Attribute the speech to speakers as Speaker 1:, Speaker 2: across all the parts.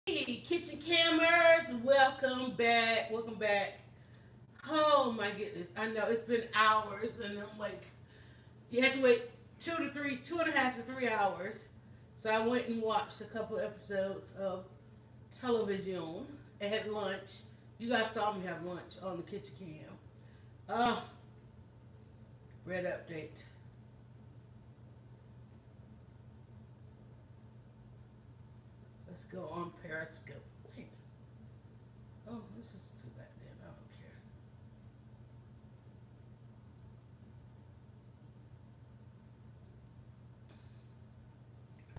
Speaker 1: Hey, kitchen cammers, welcome back. Welcome back. Oh my goodness, I know it's been hours, and I'm like, you had to wait 2.5 to 3 hours. So I went and watched a couple episodes of television at lunch. You guys saw me have lunch on the kitchen cam. Oh, red update. Let's go on Periscope. Wait. Oh, let's just do that then. I don't care.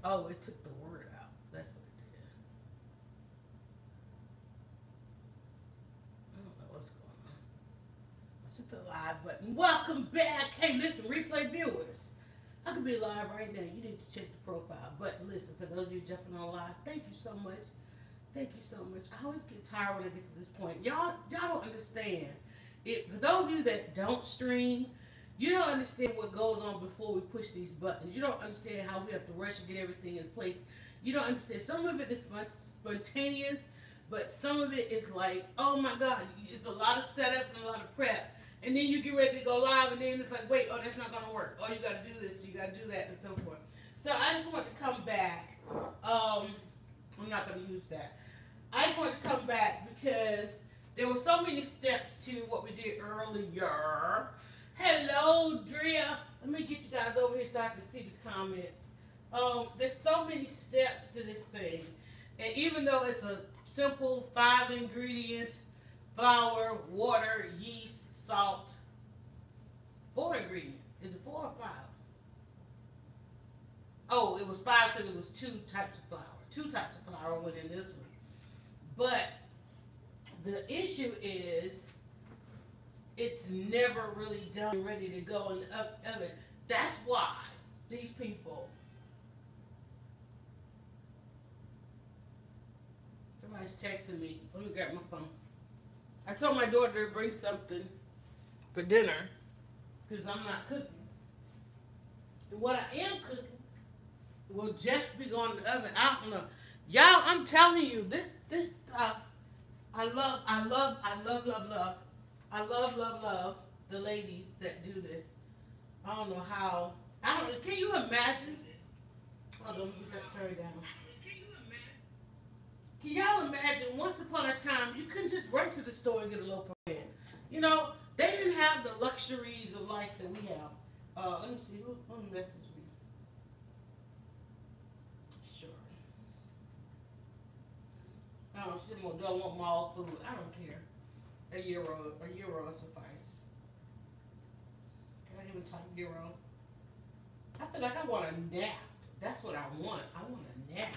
Speaker 1: Oh, it took the word out. That's what it did. I don't know what's going on. Let's hit the live button. Welcome back. Hey, listen, replay viewers. I could be live right now. You need to check the profile. But listen, for those of you jumping on live, thank you so much. Thank you so much. I always get tired when I get to this point. Y'all don't understand. For those of you that don't stream, you don't understand what goes on before we push these buttons. You don't understand how we have to rush and get everything in place. You don't understand. Some of it is spontaneous, but some of it is like, oh my God, it's a lot of setup and a lot of prep. And then you get ready to go live, and then it's like, wait, oh, that's not going to work. Oh, you got to do this, you got to do that, and so forth. So I just want to come back. I'm not going to use that. I just wanted to come back because there were so many steps to what we did earlier. Hello, Drea. Let me get you guys over here so I can see the comments. There's so many steps to this thing. And even though it's a simple 5 ingredient, flour, water, yeast, salt, 4 ingredient. Is it 4 or 5? Oh, it was 5 because it was 2 types of flour. 2 types of flour went in this one. But the issue is it's never really done ready to go in the oven. That's why these people. Somebody's texting me. Let me grab my phone. I told my daughter to bring something for dinner because I'm not cooking. And what I am cooking will just be going in the oven. I don't know. Y'all, I'm telling you, this stuff, I love the ladies that do this. I don't know how. Can you imagine this? Hold on, let me get that turned down. Can y'all imagine, once upon a time, you couldn't just run to the store and get a loaf of bread. You know, they didn't have the luxuries of life that we have. Let me see, who messaged me? Sure. Oh, she don't want mall food. I don't care. A euro will suffice. Can I even type euro? I feel like I want a nap. That's what I want. I want a nap.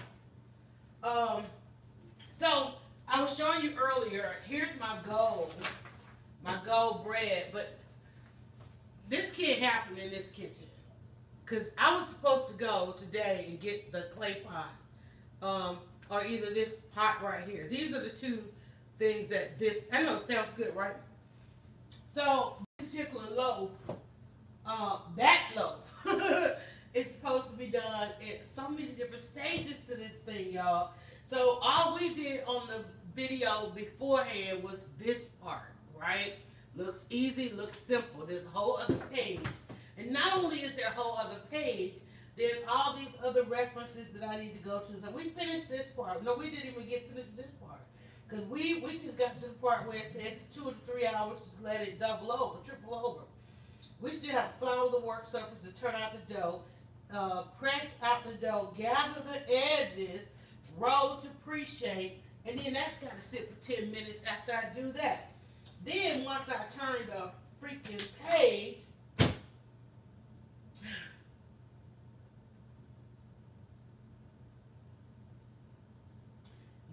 Speaker 1: So I was showing you earlier. Here's my gold bread, but this can't happen in this kitchen because I was supposed to go today and get the clay pot, or either this pot right here. These are the two things that this. I know it sounds good, right? So this particular loaf, that loaf, is supposed to be done at so many different stages to this thing, y'all. So all we did on the video beforehand was this part, right? Looks easy, looks simple. There's a whole other page. And not only is there a whole other page, there's all these other references that I need to go to. So we finished this part. No, we didn't even get finished this part. Because we just got to the part where it says 2 to 3 hours, just let it double over, triple over. We still have to flour the work surface to turn out the dough, press out the dough, gather the edges, roll to pre-shape, and then that's got to sit for 10 minutes after I do that. Then once I turn the freaking page, you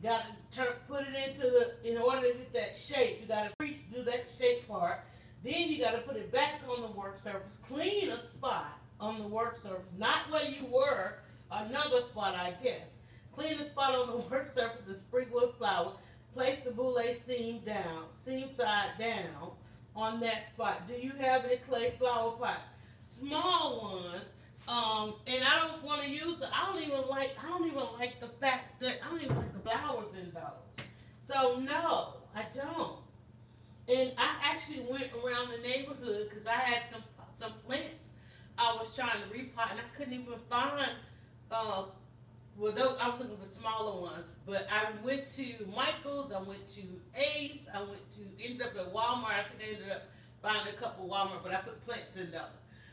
Speaker 1: got to put it into in order to get that shape, you got to do that shape part. Then you got to put it back on the work surface, clean a spot on the work surface, not where you were, another spot, I guess. Clean the spot on the work surface and sprinkle with flour. Place the boule seam side down on that spot. Do you have any clay flour pots? Small ones. And I don't want to use I don't even like the fact that I don't even like the flowers So no, I don't. And I actually went around the neighborhood because I had some plants I was trying to repot, and I couldn't even find. Uh, well, those, I was looking for smaller ones, but I went to Michael's, I went to Ace, I went to ended up at Walmart. I think I ended up finding a couple Walmart, but I put plants in those.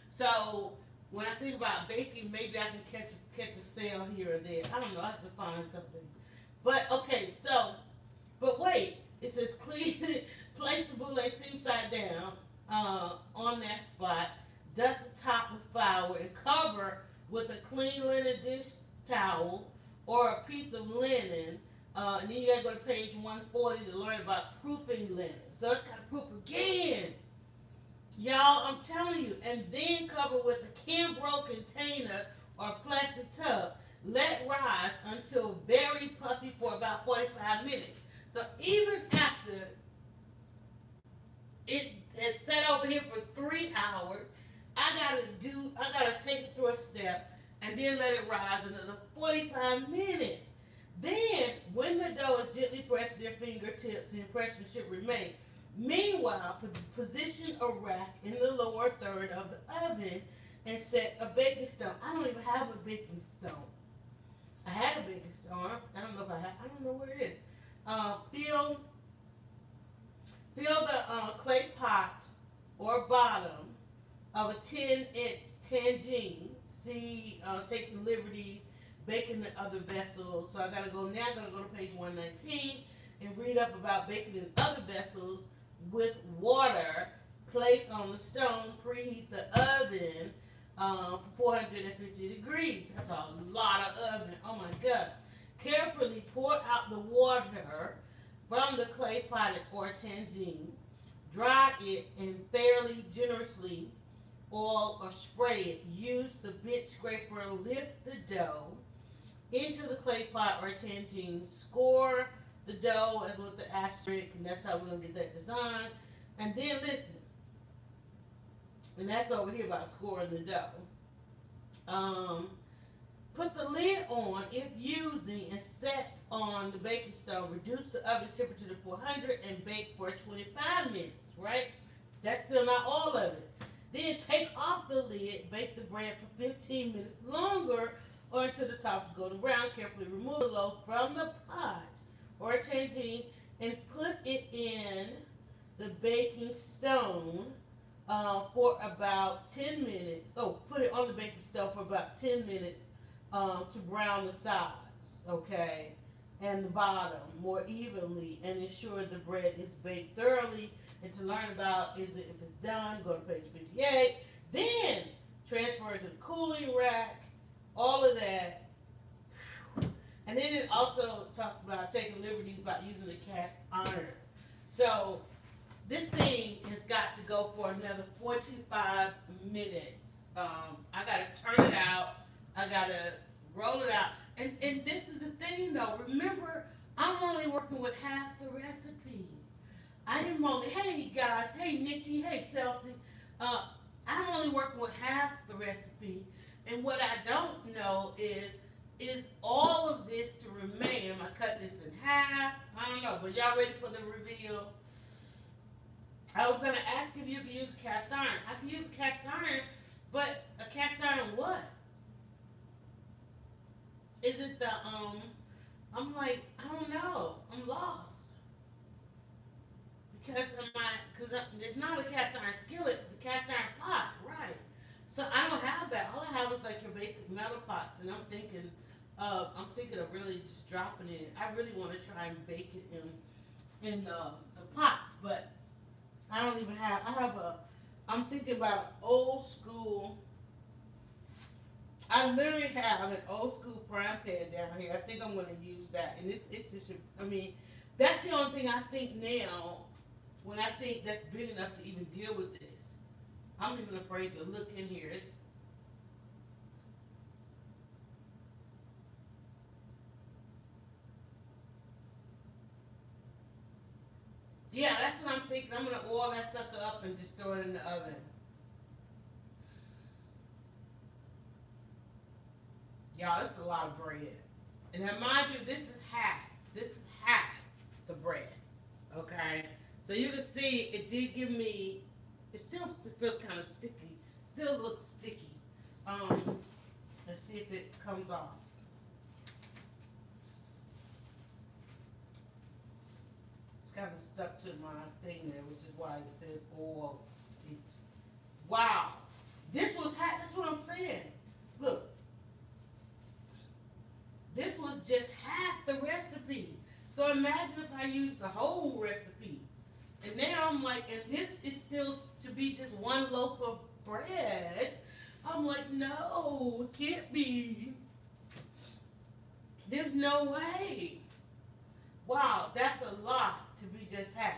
Speaker 1: So when I think about baking, maybe I can catch a sale here or there. I don't know. I have to find something. But okay, so but wait, it says clean. Place the boule seam side down on that spot. Dust the top with flour and cover with a clean linen dish towel or a piece of linen. And then you gotta go to page 140 to learn about proofing linen. So it's gotta proof again. Y'all, I'm telling you. And then cover with a Cambro container or plastic tub. Let rise until very puffy for about 45 minutes. So even after it has sat over here for 3 hours, I gotta take it through a step and then let it rise another 45 minutes. Then, when the dough is gently pressed with your fingertips, the impression should remain. Meanwhile, position a rack in the lower third of the oven and set a baking stone. I don't even have a baking stone. I had a baking stone. I don't know if I don't know where it is. Fill the clay pot or bottom of a 10-inch tangine. See, taking liberties, baking in other vessels. So I gotta go to page 119 and read up about baking in other vessels with water. Place on the stone, preheat the oven for 450 degrees. That's a lot of oven. Oh my God. Carefully pour out the water from the clay pot or tangine. Dry it and fairly generously oil or spray it. Use the bench scraper, lift the dough into the clay pot or tangine. Score the dough as with the asterisk, and that's how we're going to get that design. And then listen, and that's over here about scoring the dough. Put the lid on if using and set on the baking stone. Reduce the oven temperature to 400 and bake for 25 minutes, right? That's still not all of it. Then take off the lid, bake the bread for 15 minutes longer or until the top is golden brown. Carefully remove the loaf from the pot or tangine and put it in the baking stone for about 10 minutes. Oh, put it on the baking stone for about 10 minutes to brown the sides, okay, and the bottom more evenly, and ensure the bread is baked thoroughly. And to learn about if it's done, go to page 58. Then transfer it to the cooling rack, all of that. And then it also talks about taking liberties about using the cast iron. So this thing has got to go for another 45 minutes. I got to turn it out. I got to roll it out. And this is the thing, though. Remember, I'm only working with half the recipe. I am only, hey guys, hey Nikki, hey Celsi. I'm only working with half the recipe. And what I don't know is all of this to remain? Am I cut this in half? I don't know. But y'all ready for the reveal? I was going to ask if you could use cast iron. I can use cast iron, but a cast iron what? Is it the, I'm like, I don't know. I'm lost. Because there's not a cast iron skillet, the cast iron pot, right? So I don't have that. All I have is like your basic metal pots, and I'm thinking of really just dropping it. I really want to try and bake it in the pots, but I don't even have. I'm thinking about an old school. I literally have an old school frying pan down here. I think I'm going to use that, and it's just. I mean, that's the only thing I think now. When I think that's big enough to even deal with this. I'm even afraid to look in here. Yeah, that's what I'm thinking. I'm going to oil that sucker up and just throw it in the oven. Y'all, this is a lot of bread. And now mind you, this is half. This is half the bread. So you can see it did give me, it still feels kind of sticky. Still looks sticky. Let's see if it comes off. It's kind of stuck to my thing there, which is why it says oil. It's, wow. This was hot, that's what I'm saying. Look. This was just half the recipe. So imagine if I used the whole recipe. And now I'm like, and this is still to be just one loaf of bread. I'm like, no, it can't be. There's no way. Wow, that's a lot to be just half.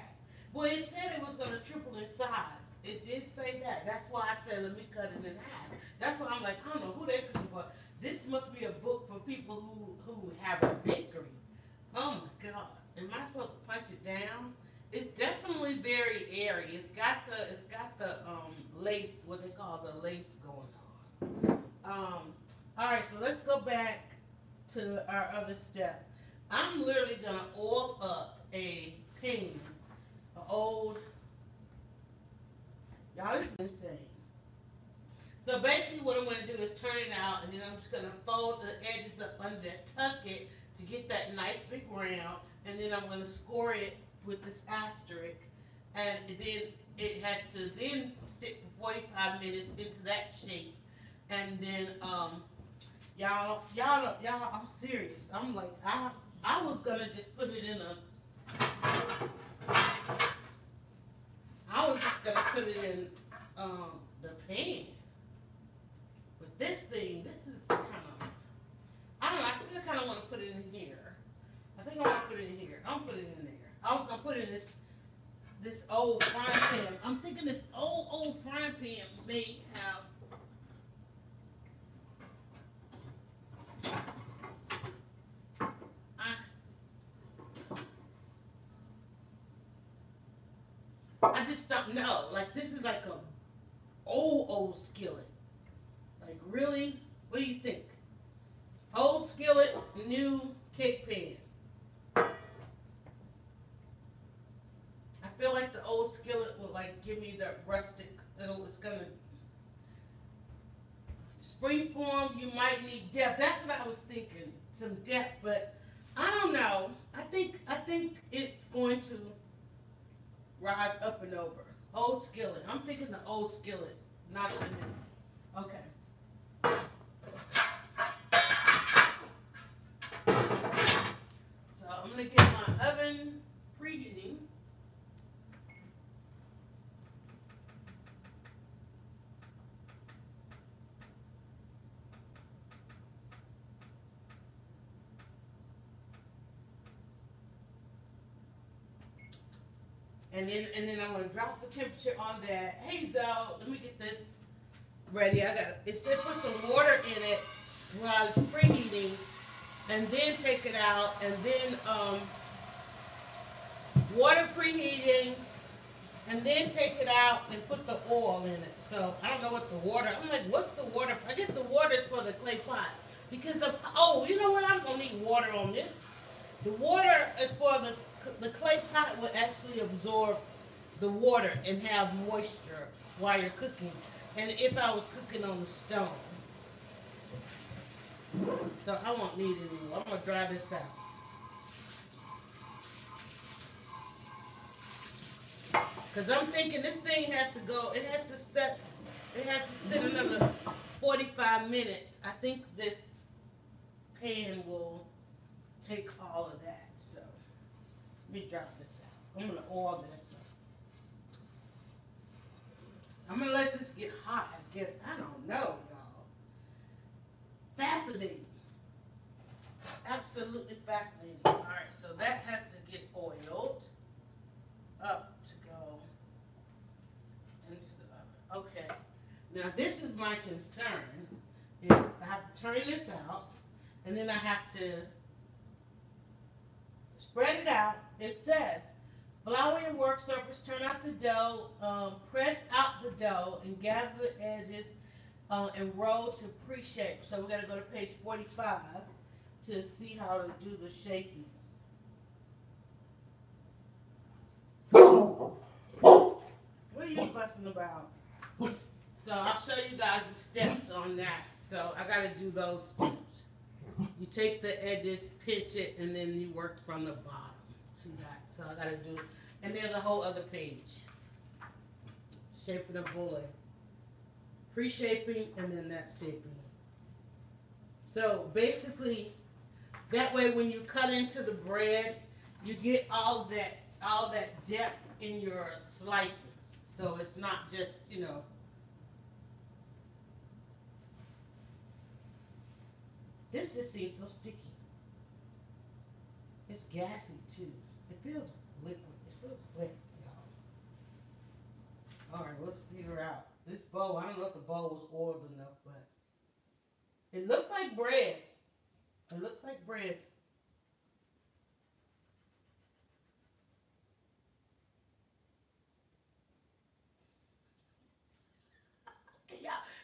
Speaker 1: Well, it said it was going to triple in size. It did say that. That's why I said, let me cut it in half. That's why I'm like, I don't know who they're cooking for. This must be a book for people who have a bakery. Oh my God. Am I supposed to punch it down? It's definitely very airy. It's got the lace, what they call the lace going on. Alright, so let's go back to our other step. I'm literally gonna oil up a pan. An old, y'all, this is insane. So basically what I'm going to do is turn it out, and then I'm just going to fold the edges up under there, tuck it to get that nice big round, and then I'm going to score it with this asterisk, and then it has to then sit for 45 minutes into that shape, and then y'all, I'm serious. I'm like, I was going to just put it in the pan. This thing, this is kind of, I don't know, I still kind of want to put it in here. I think I want to put it in here. I'm put it in there. I was going to put it in this old frying pan. I'm thinking this old frying pan may have, I just don't know. Like, this is like a old skillet. Like, really? What do you think? Old skillet, new cake pan. I feel like the old skillet will like give me the rustic, it's gonna, spring form, you might need depth. That's what I was thinking, some depth, but I don't know. I think it's going to rise up and over. Old skillet. I'm thinking the old skillet, not the new. Okay. So I'm going to get my oven preheating. And then I'm going to drop the temperature on that. Hey, Zoe, let me get this ready. It said put some water in it while it's preheating, and then take it out, and then water preheating, and then take it out and put the oil in it. So I don't know what the water, I'm like, what's the water? I guess the water is for the clay pot. Because you know what? I'm going to need water on this. The water is for the clay pot will actually absorb the water and have moisture while you're cooking. And if I was cooking on the stone. So I won't need it anymore. I'm going to dry this out. Because I'm thinking this thing has to go, it has to sit another 45 minutes. I think this pan will take all of that. So let me drop this out. I'm going to oil this up. I'm going to let this get hot, I guess. I don't know, y'all. Fascinating. Absolutely fascinating. All right, so that has to get oiled up to go into the oven. Okay. Now, this is my concern. Is I have to turn this out, and then I have to spread it out. It says, flour your work surface, turn out the dough, press out the dough, and gather the edges and roll to pre-shape. So we're going to go to page 45 to see how to do the shaping. fussing about. So I'll show you guys the steps on that. So I got to do those steps. You take the edges, pinch it, and then you work from the bottom. See that? So I got to do, and there's a whole other page. Shaping a bullet. Pre-shaping, and then that shaping. So basically, that way when you cut into the bread, you get all that depth in your slices. So it's not just, you know. This just seems so sticky. It's gassy too. It feels liquid. It feels wet, y'all. Alright, let's figure out. This bowl, I don't know if the bowl was oiled enough, but it looks like bread. It looks like bread.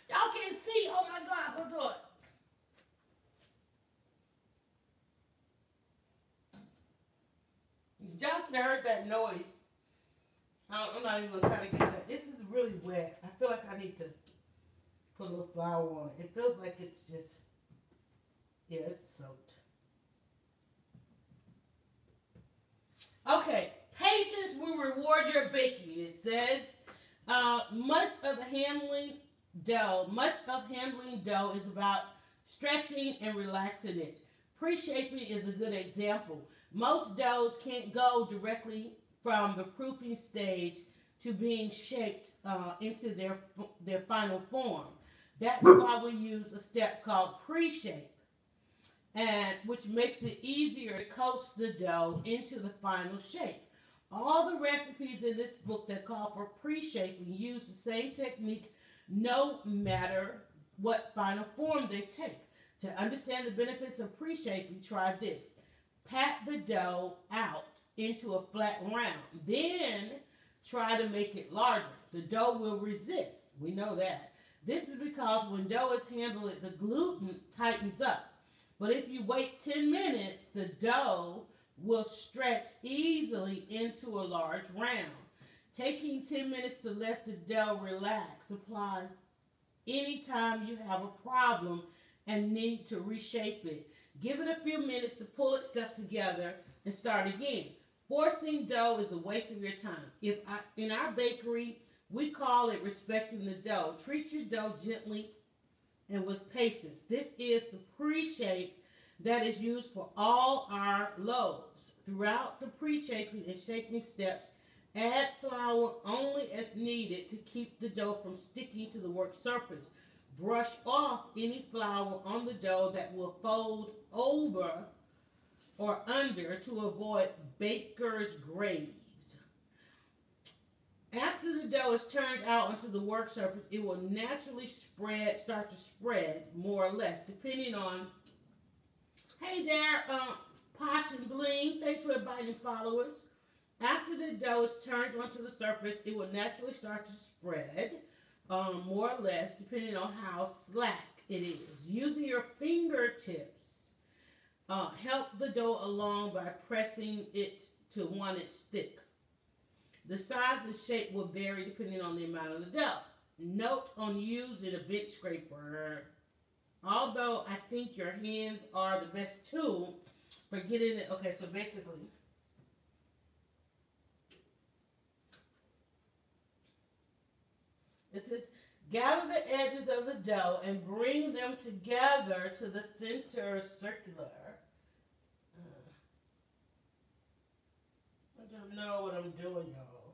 Speaker 1: Y'all can't see. Oh my God, hold on. Y'all should have heard that noise. I'm not even gonna try to get that. This is really wet. I feel like I need to put a little flour on it. It feels like it's just, yeah, it's soaked. Okay, patience will reward your baking. It says much of handling dough is about stretching and relaxing it. Pre-shaping is a good example. Most doughs can't go directly from the proofing stage to being shaped into their final form. That's why we use a step called pre-shape, and which makes it easier to coax the dough into the final shape. All the recipes in this book that call for pre-shaping use the same technique no matter what final form they take. To understand the benefits of pre-shaping, try this. Pat the dough out into a flat round. Then try to make it larger. The dough will resist. We know that. This is because when dough is handled, the gluten tightens up. But if you wait 10 minutes, the dough will stretch easily into a large round. Taking 10 minutes to let the dough relax applies anytime you have a problem and need to reshape it. Give it a few minutes to pull itself together and start again. Forcing dough is a waste of your time. In our bakery, we call it respecting the dough. Treat your dough gently and with patience. This is the pre-shape that is used for all our loaves. Throughout the pre-shaping and shaping steps, add flour only as needed to keep the dough from sticking to the work surface. Brush off any flour on the dough that will fold over or under to avoid baker's graves. After the dough is turned out onto the work surface, it will naturally start to spread more or less, depending on. Hey there, Posh and Bling. Thanks for inviting followers. After the dough is turned onto the surface, it will naturally start to spread, more or less, depending on how slack it is. Using your fingertips, help the dough along by pressing it to 1 inch thick. The size and shape will vary depending on the amount of the dough. Note on using a bench scraper. Although I think your hands are the best tool for getting it. Okay, so basically, it says, gather the edges of the dough and bring them together to the center circular. I don't know what I'm doing, y'all.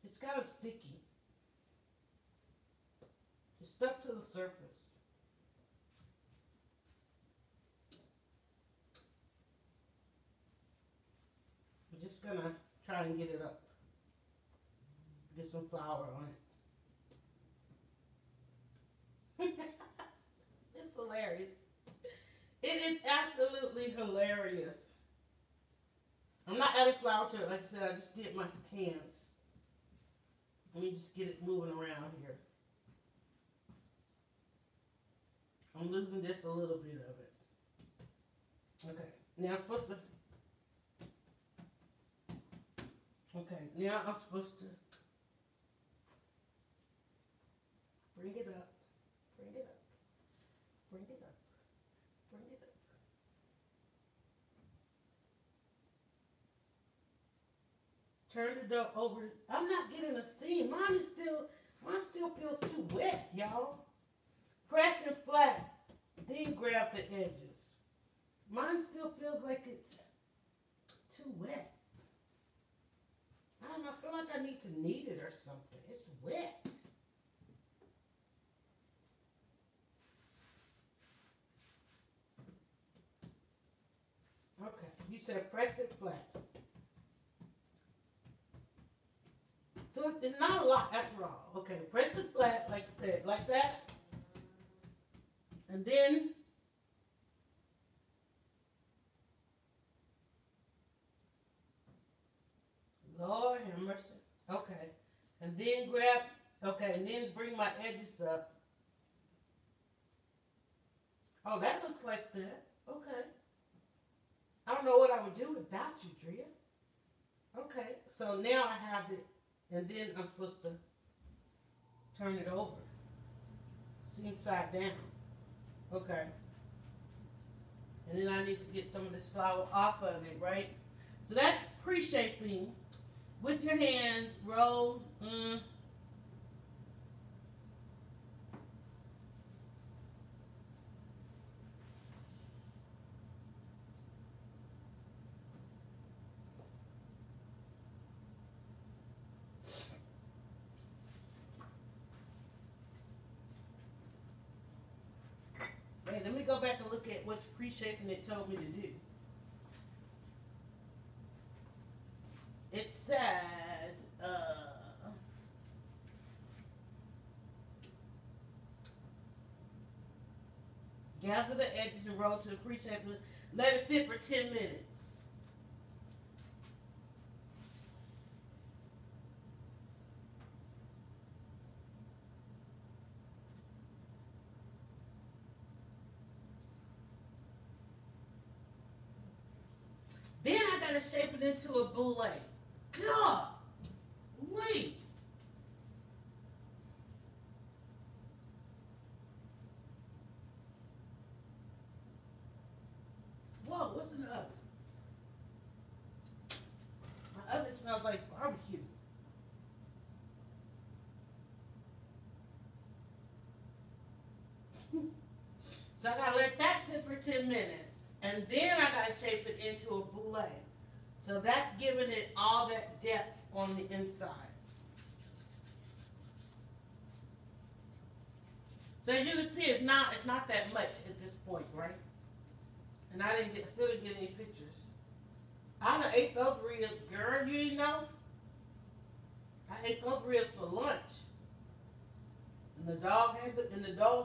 Speaker 1: It's kind of sticky. It's stuck to the surface. I'm just gonna try and get it up. Get some flour on it. It's hilarious. It is absolutely hilarious. I'm not adding flour to it. Like I said, I just did my hands. Let me just get it moving around here. I'm losing just a little bit of it. Okay, now I'm supposed to. Okay, now I'm supposed to Bring it up. Bring it up. Bring it up. Bring it up. Turn the dough over. I'm not getting a seam. Mine still feels too wet, y'all. Press it flat. Then grab the edges. Mine still feels like it's too wet. I don't know. I feel like I need to knead it or something. It's wet. Okay. You said press it flat. So it's not a lot after all. Okay. Press it flat, like you said, like that. And then Lord have mercy. Okay. And then grab, okay, and then bring my edges up. Oh, that looks like that. Okay. I don't know what I would do without you, Drea. Okay. So now I have it, and then I'm supposed to turn it over. Seam side down. Okay. And then I need to get some of this flour off of it, right? So that's pre-shaping. With your hands, roll. Wait, let me go back and look at which pre-shaping it told me to do. It said, gather the edges and roll to the pre-shaping. Let it sit for 10 minutes. Then I gotta shape it into a boule. God, wait. Whoa, what's in the oven? My oven smells like barbecue. So I gotta let that sit for 10 minutes. And then I gotta shape it into a boule. So that's giving it all that depth on the inside. So as you can see, it's not that much at this point, right? And I still didn't get any pictures. I done ate those ribs, girl. You didn't know? I ate those ribs for lunch. And the dog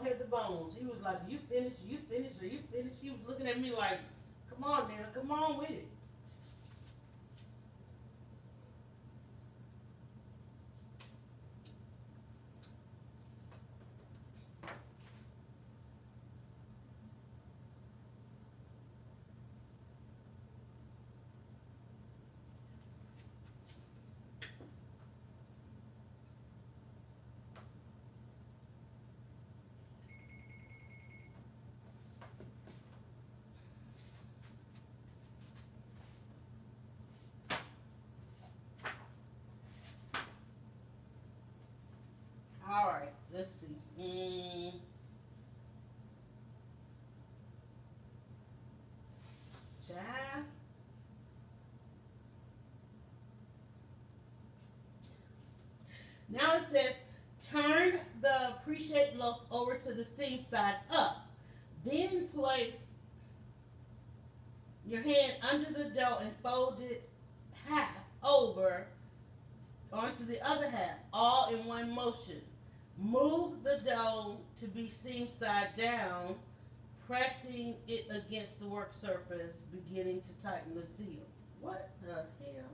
Speaker 1: had the bones. He was like, "You finished? You finished? Are you finished?" He was looking at me like, "Come on, man, come on with it." All right, let's see. Child. Now it says, turn the pre-shaped loaf over to the seam side up. Then place your hand under the dough and fold it half over onto the other half, all in one motion. Move the dough to be seam side down, pressing it against the work surface, beginning to tighten the seal. What the hell?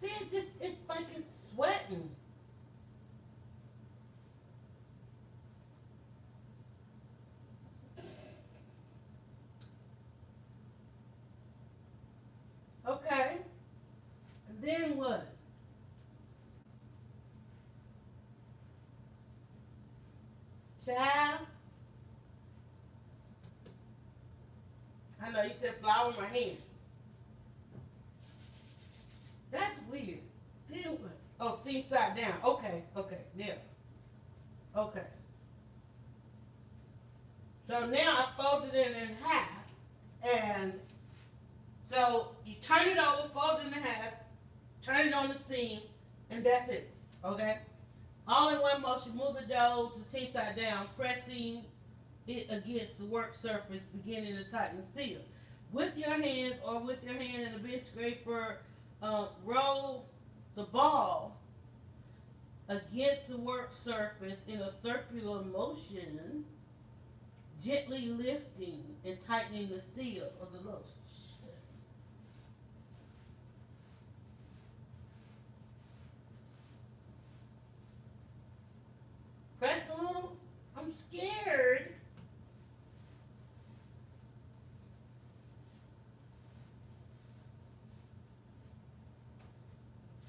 Speaker 1: See, it's like it's sweating. Okay. And then Child, I know you said flour in my hands. That's weird. Then what? Oh, seam side down. Okay, okay, there. Okay. So now I folded it in half, and so you turn it over, fold it in half, turn it on the seam, and that's it. Okay? All in one motion, move the dough to seam side down, pressing it against the work surface, beginning to tighten the seal. With your hands or with your hand in a bench scraper, roll the ball against the work surface in a circular motion, gently lifting and tightening the seal of the loaf. Press a little. I'm scared.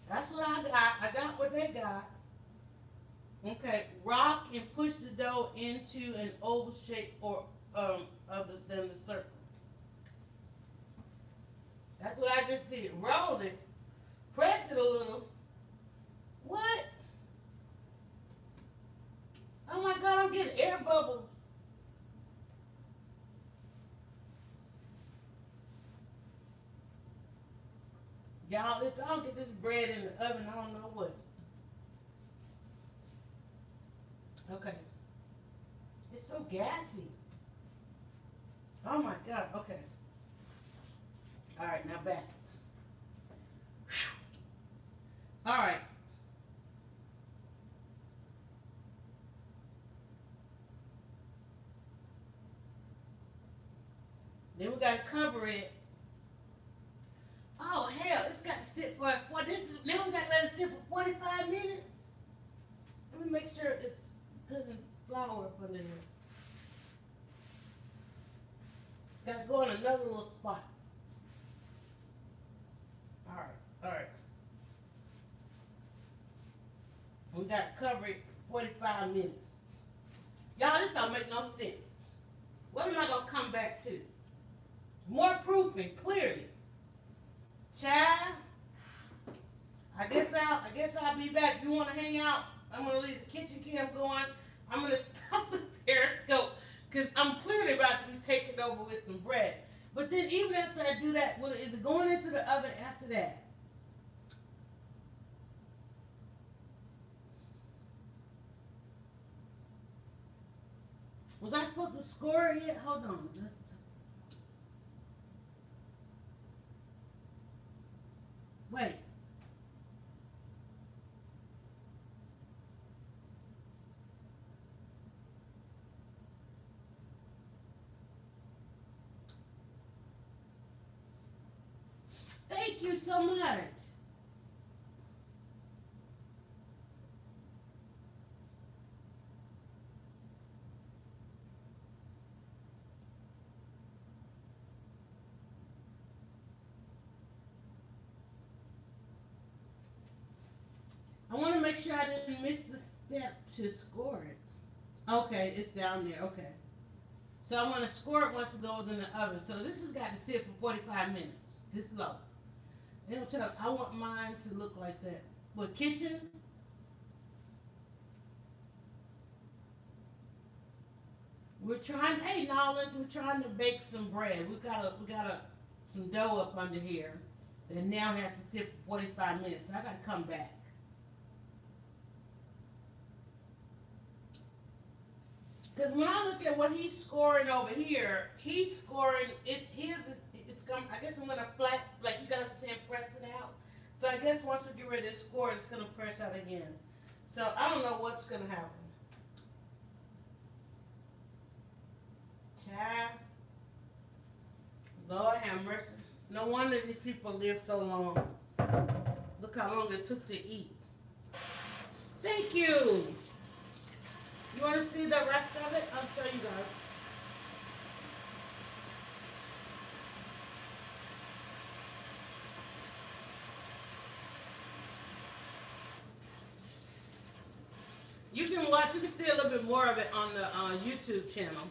Speaker 1: That's what I got. I got what they got. Okay, rock and push the dough into an oval shape or other than the circle. That's what I just did. Rolled it, press it a little. What? Oh my God, I'm getting air bubbles. Y'all, if I don't get this bread in the oven, I don't know what. Okay. It's so gassy. Oh my God, okay. All right, now back. All right. Then we gotta cover it. Oh hell, it's got to sit for now we gotta let it sit for 45 minutes. Let me make sure it's good and flour up under there. Gotta go in another little spot. Alright, alright. We gotta cover it for 45 minutes. Y'all, this don't make no sense. What am I gonna come back to? More proofing, clearly. Child, I guess I'll be back. You wanna hang out? I'm gonna leave the kitchen cam going. I'm gonna stop the periscope because I'm clearly about to be taking over with some bread. But then even after I do that, is it going into the oven after that? Was I supposed to score it yet? Hold on. Wait. Thank you so much. I want to make sure I didn't miss the step to score it. Okay, it's down there. Okay. So I'm going to score it once it goes in the oven. So this has got to sit for 45 minutes. This low. They'll tell. I want mine to look like that. What, kitchen? We're trying. Hey, Nolans, we're trying to bake some bread. We got some dough up under here that now has to sit for 45 minutes. So I got to come back. Because when I look at what he's scoring over here, he's scoring it. It's come. I guess I'm gonna flat, like you guys are saying, press it out. So I guess once we get ready to score, it's gonna press out again. So I don't know what's gonna happen. Child, Lord have mercy. No wonder these people live so long. Look how long it took to eat. Thank you. You want to see the rest of it? I'll show you guys. You can watch. You can see a little bit more of it on the YouTube channel.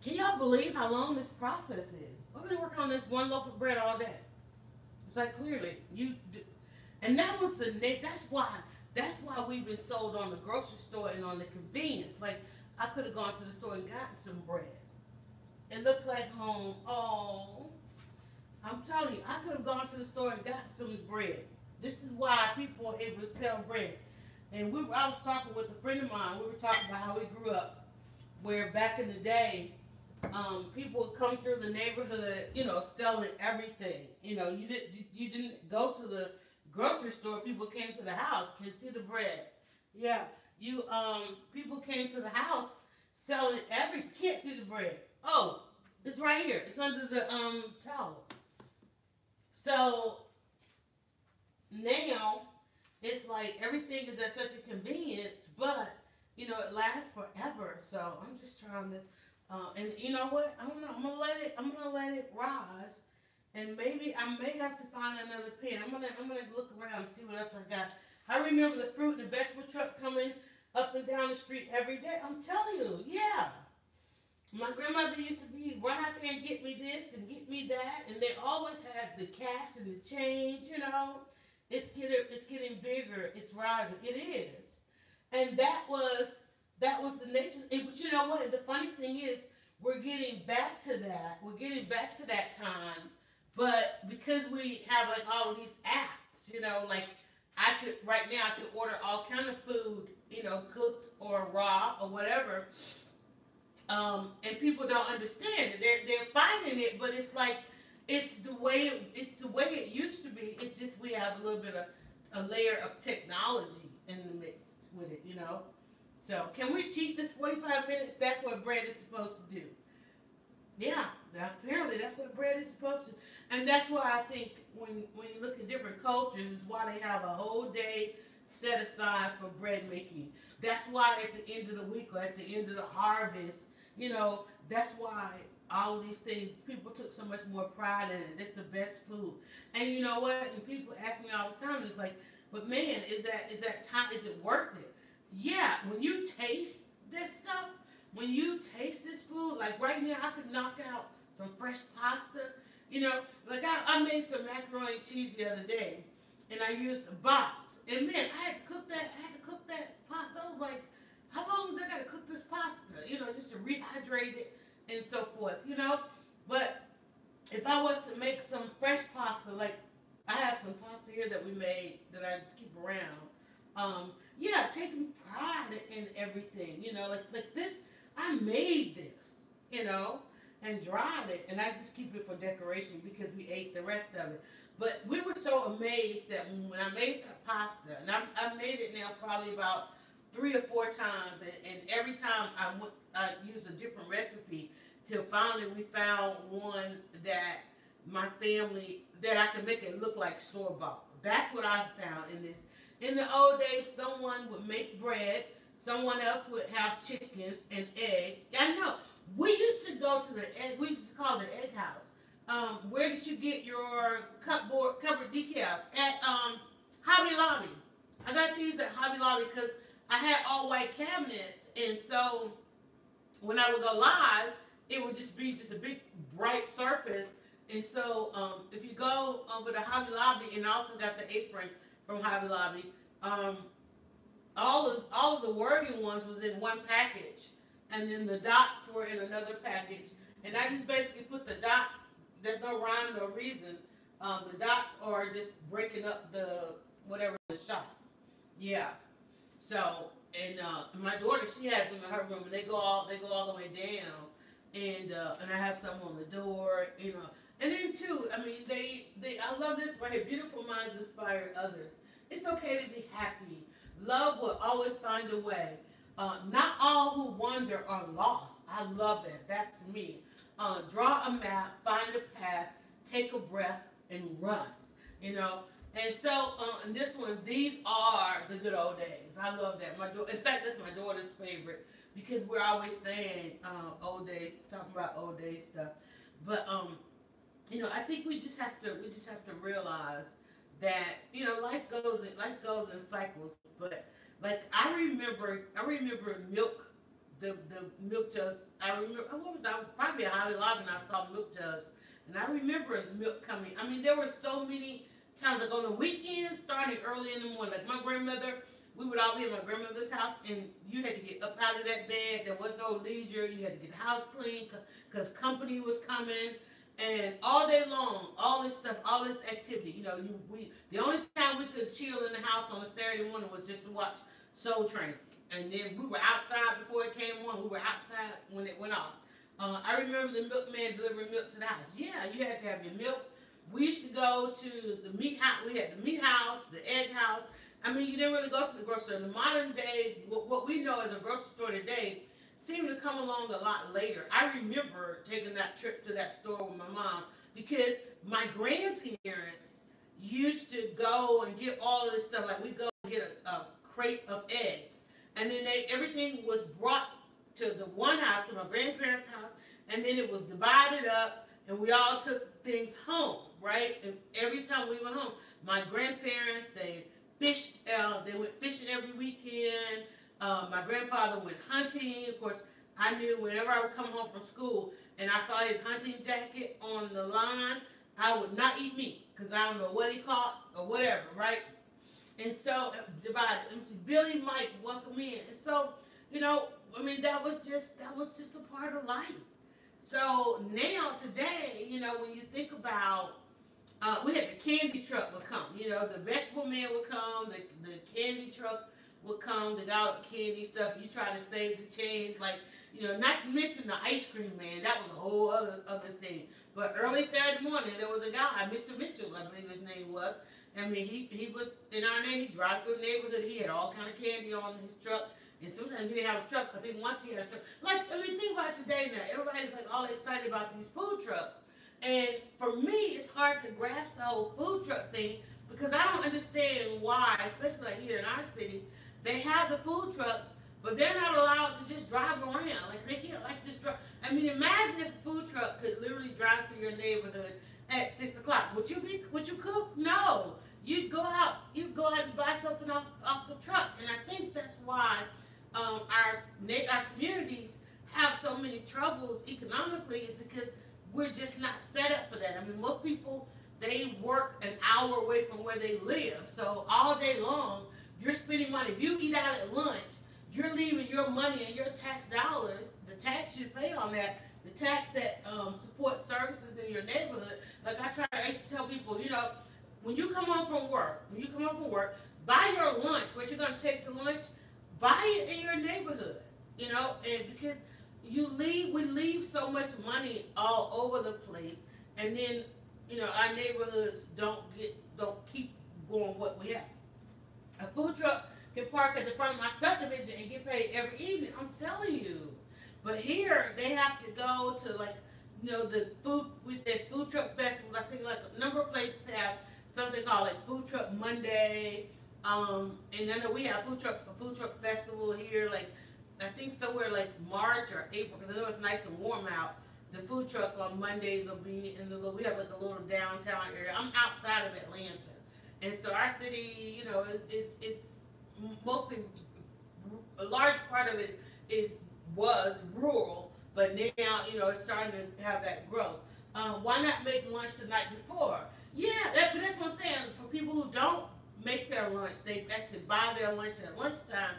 Speaker 1: Can y'all believe how long this process is? I've been working on this one loaf of bread all day. It's like clearly and that was the that's why we've been sold on the grocery store and on the convenience. Like I could have gone to the store and gotten some bread. It looks like home. Oh, I'm telling you, I could have gone to the store and gotten some bread. This is why people are able to sell bread. And I was talking with a friend of mine. We were talking about how we grew up, where back in the day, people would come through the neighborhood, selling everything. You didn't go to the grocery store. People came to the house. Can see the bread. Yeah, people came to the house selling everything. Can't see the bread. Oh, it's right here. It's under the towel. So now it's like everything is at such a convenience, but it lasts forever. So I'm just trying to. And you know what? I don't know. I'm gonna let it rise, and maybe I may have to find another pen. I'm gonna look around and see what else I got. I remember the fruit and the vegetable truck coming up and down the street every day. I'm telling you, yeah. My grandmother used to be run out there and get me this and get me that, and they always had the cash and the change. It's getting bigger. It's rising. It is, and that was the nature. But you know what? The funny thing is, we're getting back to that. We're getting back to that time. But because we have like all of these apps, like I could order all kind of food, cooked or raw or whatever. And people don't understand it. They're finding it, but it's like it's the way it used to be. It's just we have a little bit of a layer of technology in the midst with it, So can we cheat this 45 minutes? That's what bread is supposed to do. Yeah, apparently that's what bread is supposed to. And that's why I think when you look at different cultures, is why they have a whole day set aside for bread making. That's why at the end of the week or at the end of the harvest, that's why all of these things, people took so much more pride in it. It's the best food. And you know what? And people ask me all the time, it's like, but man, is that time, is it worth it? Yeah, when you taste this stuff, when you taste this food, like right now, I could knock out some fresh pasta. Like I made some macaroni and cheese the other day, and I used a box. And man, I had to cook that pasta. I was like, how long is I got to cook this pasta? Just to rehydrate it and so forth. But if I was to make some fresh pasta, like I have some pasta here that we made that I just keep around. Yeah, taking pride in everything, like this, I made this, and dried it, and I just keep it for decoration because we ate the rest of it. But we were so amazed that when I made the pasta, and I made it now probably about 3 or 4 times, and every time I used a different recipe till finally we found one that my family, that I could make it look like store-bought. That's what I found in this. In the old days, someone would make bread, someone else would have chickens and eggs. I know. We used to go to we used to call it the egg house. Where did you get your covered decals? At Hobby Lobby. I got these at Hobby Lobby because I had all white cabinets, and so when I would go live, it would just be a big bright surface. And so if you go over to Hobby Lobby, and I also got the apron from Hobby Lobby, all of the wording ones was in one package, and then the dots were in another package. And I just basically put the dots. There's no rhyme, no reason. The dots are just breaking up the whatever the shop. Yeah. So and my daughter, she has them in her room, and they go all the way down. And I have some on the door, And then too, I mean, I love this right here. Beautiful minds inspire others. It's okay to be happy. Love will always find a way. Not all who wander are lost. I love that. That's me. Draw a map, find a path, take a breath, and run. And so, in this one, these are the good old days. I love that. In fact, that's my daughter's favorite because we're always saying old days, talking about old days stuff. But I think we just have to realize that life goes in cycles. but like I remember milk, the milk jugs. I remember I was probably a Holly Log and I saw milk jugs, and I remember milk coming. I mean, there were so many times like on the weekends, starting early in the morning. Like my grandmother, we would all be at my grandmother's house, and you had to get up out of that bed. There was no leisure. You had to get the house clean because company was coming. And all day long, all this stuff, all this activity, the only time we could chill in the house on a Saturday morning was just to watch Soul Train. And then we were outside before it came on. We were outside when it went off. I remember the milkman delivering milk to the house. Yeah, you had to have your milk. We used to go to the meat house. We had the meat house, the egg house. I mean, you didn't really go to the grocery store. In the modern day, what we know as a grocery store today seemed to come along a lot later. I remember taking that trip to that store with my mom because my grandparents used to go and get all of this stuff. Like we'd go and get a crate of eggs, and then everything was brought to the one house, to my grandparents' house, and then it was divided up, and we all took things home, right? And every time we went home, my grandparents, they fished. They went fishing every weekend. My grandfather went hunting. Of course, I knew whenever I would come home from school and I saw his hunting jacket on the line, I would not eat meat because I don't know what he caught or whatever, right? And so, Billy, Mike, welcome in. And so, I mean, that was just a part of life. So now today, when you think about, we had the candy truck would come. The vegetable man would come, the candy truck would come, they got all the candy stuff, you try to save the change, like, not to mention the ice cream man, that was a whole other thing. But early Saturday morning, there was a guy, Mr. Mitchell, I believe his name was. I mean, he was in our name, he drive through the neighborhood, he had all kind of candy on his truck, and sometimes he didn't have a truck, I think once he had a truck. Like, I mean, think about today now, everybody's like all excited about these food trucks. And for me, it's hard to grasp the whole food truck thing, because I don't understand why, especially like here in our city, they have the food trucks, but they're not allowed to just drive around. Like, they can't, like, just drive. I mean, imagine if a food truck could literally drive through your neighborhood at 6 o'clock. Would you cook? No. You'd go out and buy something off the truck. And I think that's why our communities have so many troubles economically, is because we're just not set up for that. I mean, most people, they work an hour away from where they live. So all day long, you're spending money. If you eat out at lunch, you're leaving your money and your tax dollars, the tax you pay on that, the tax that supports services in your neighborhood. Like I used to tell people, when you come home from work, buy your lunch, what you're going to take to lunch, buy it in your neighborhood, and because we leave so much money all over the place, and then, our neighborhoods don't keep going what we have. A food truck can park at the front of my subdivision and get paid every evening. I'm telling you. But here they have to go to the food truck festival. I think like a number of places have something called like Food Truck Monday. And I know we have a food truck festival here. Like I think somewhere like March or April, because I know it's nice and warm out. The food truck on Mondays will be we have like a little downtown area. I'm outside of Atlanta. And so our city, it's mostly, a large part of it was rural, but now, it's starting to have that growth. Why not make lunch the night before? Yeah, that's what I'm saying. For people who don't make their lunch, they actually buy their lunch at lunchtime,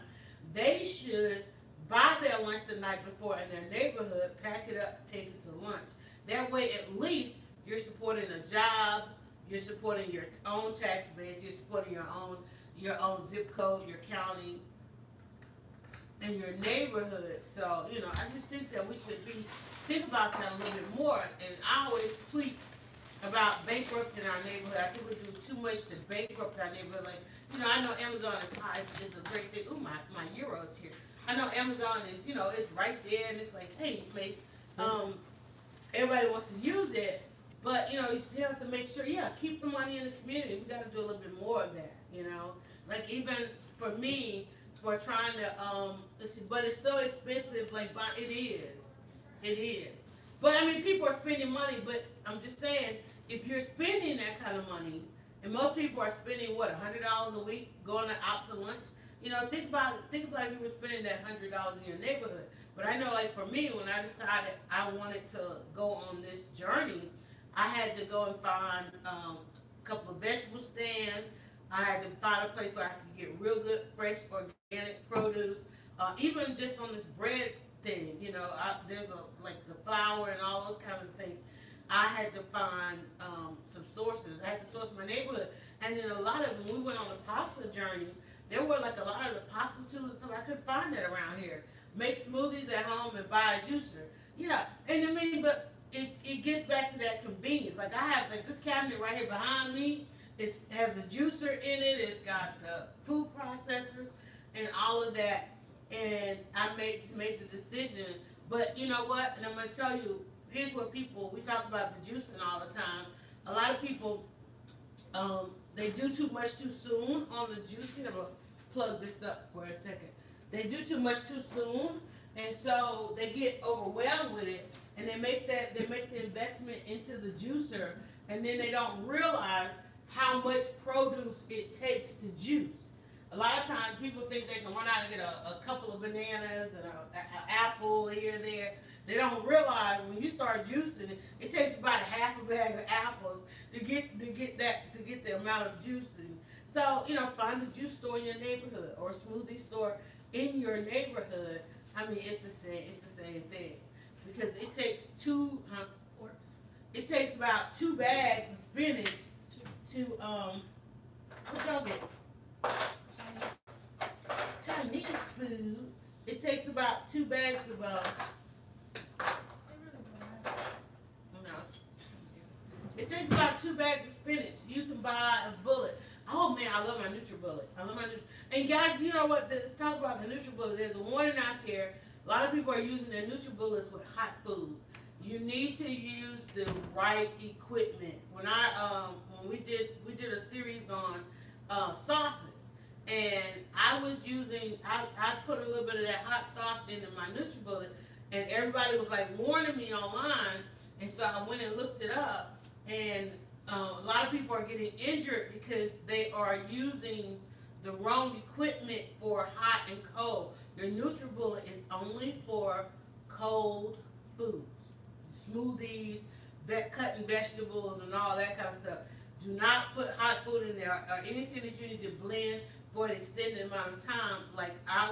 Speaker 1: they should buy their lunch the night before in their neighborhood, pack it up, take it to lunch. That way, at least, you're supporting a job, you're supporting your own tax base, you're supporting your own zip code, your county, and your neighborhood. So, I just think that we should think about that a little bit more. And I always tweet about bankrupting our neighborhood. I think we do too much to bankrupt our neighborhood. Like, I know Amazon is a great thing. Ooh, my Euro's here. I know Amazon is, it's right there, and it's like, hey, place. Everybody wants to use it. But, you still have to make sure, keep the money in the community. We got to do a little bit more of that, Like, even for me, for trying to, but it's so expensive, it is. But, I mean, people are spending money, but I'm just saying, if you're spending that kind of money, and most people are spending, $100 a week going out to lunch, You know, think about if you were spending that $100 in your neighborhood. But I know, like for me, when I decided I wanted to go on this journey, I had to go and find a couple of vegetable stands. I had to find a place where I could get real good, fresh, organic produce. Even just on this bread thing, you know, there's like the flour and all those kind of things. I had to find some sources. I had to source my neighborhood, and then a lot of when we went on the pasta journey, there were like a lot of the pasta tubes and stuff. I couldn't find that around here. Make smoothies at home and buy a juicer. Yeah, and I mean, but it gets back to that convenience. Like I have like this cabinet right here behind me. It has a juicer in it. It's got the food processors and all of that. And I just made the decision. But you know what? And I'm going to tell you, here's what we talk about the juicing all the time. A lot of people, they do too much too soon on the juicing. I'm going to plug this up for a second. They do too much too soon, and so they get overwhelmed with it, and they make the investment into the juicer, and then they don't realize how much produce it takes to juice. A lot of times people think they can run out and get a couple of bananas and an apple here and there. They don't realize when you start juicing it takes about a half a bag of apples to get the amount of juicing. So, you know, find a juice store in your neighborhood or a smoothie store in your neighborhood. I mean, it's the same thing. Because it takes it takes about 2 bags of spinach to what y'all get? Chinese food. It takes about 2 bags of it takes about 2 bags of spinach. You can buy a bullet. Oh man, I love my NutriBullet. And guys, you know what? Let's talk about the NutriBullet. There's a warning out there. A lot of people are using their NutriBullets with hot food. You need to use the right equipment. When we did a series on sauces, and I put a little bit of that hot sauce into my NutriBullet, and everybody was like warning me online, and so I went and looked it up, and a lot of people are getting injured because they are using the wrong equipment for hot and cold. Your NutriBullet is only for cold foods, smoothies, cutting vegetables, and all that kind of stuff. Do not put hot food in there or anything that you need to blend for an extended amount of time. Like I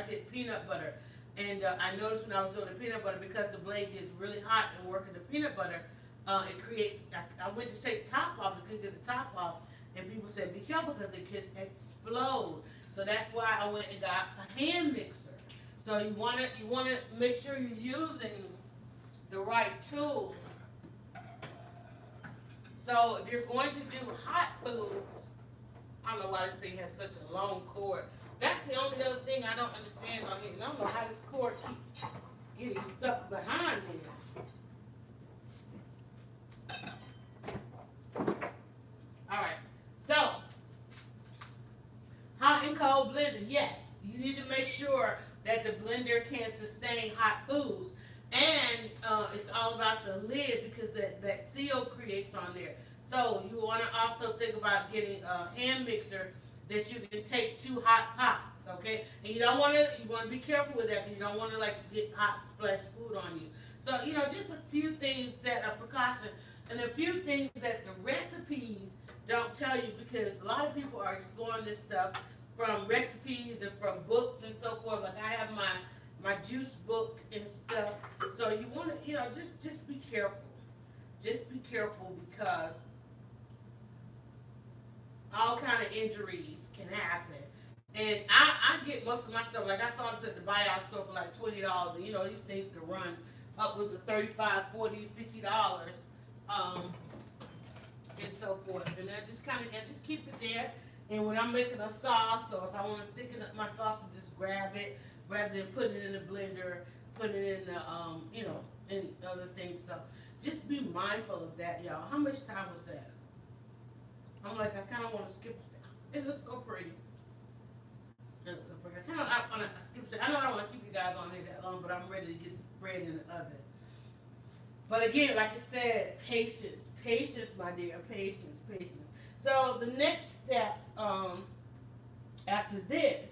Speaker 1: did peanut butter, and I noticed when I was doing the peanut butter, because the blade gets really hot and working the peanut butter, it creates. I went to take the top off, and couldn't get the top off, and people said be careful because it could explode. So that's why I went and got a hand mixer. So you want to make sure you're using the right tools. So if you're going to do hot foods, I don't know why this thing has such a long cord. That's the only other thing I don't understand on here. I don't know how this cord keeps getting stuck behind me. Alright, so hot and cold blender. Yes, you need to make sure that the blender can sustain hot foods. And it's all about the lid because that seal creates on there. So you want to also think about getting a hand mixer that you can take 2 hot pots, okay? And you want to be careful with that because you don't want to like get hot splash food on you. So, you know, just a few things that are precaution and a few things that the recipes don't tell you, because a lot of people are exploring this stuff from recipes and from books and so forth. Like I have my juice book and stuff. So you want to, just be careful. Just be careful because all kind of injuries can happen. And I get most of my stuff, like I saw this at the buyout store for like $20, and these things could run upwards of $35, $40, $50, and so forth. And I just just keep it there. And when I'm making a sauce, or if I want to thicken up my sauce, I just grab it rather than putting it in the blender, put it in the and other things. So just be mindful of that, y'all. How much time was that? I'm like, I kind of want to skip it. It looks so pretty. It looks so pretty. I kind of want to skip it. I know I don't want to keep you guys on here that long, but I'm ready to get this bread in the oven. But again, like I said, patience. Patience, my dear. Patience, patience. So the next step after this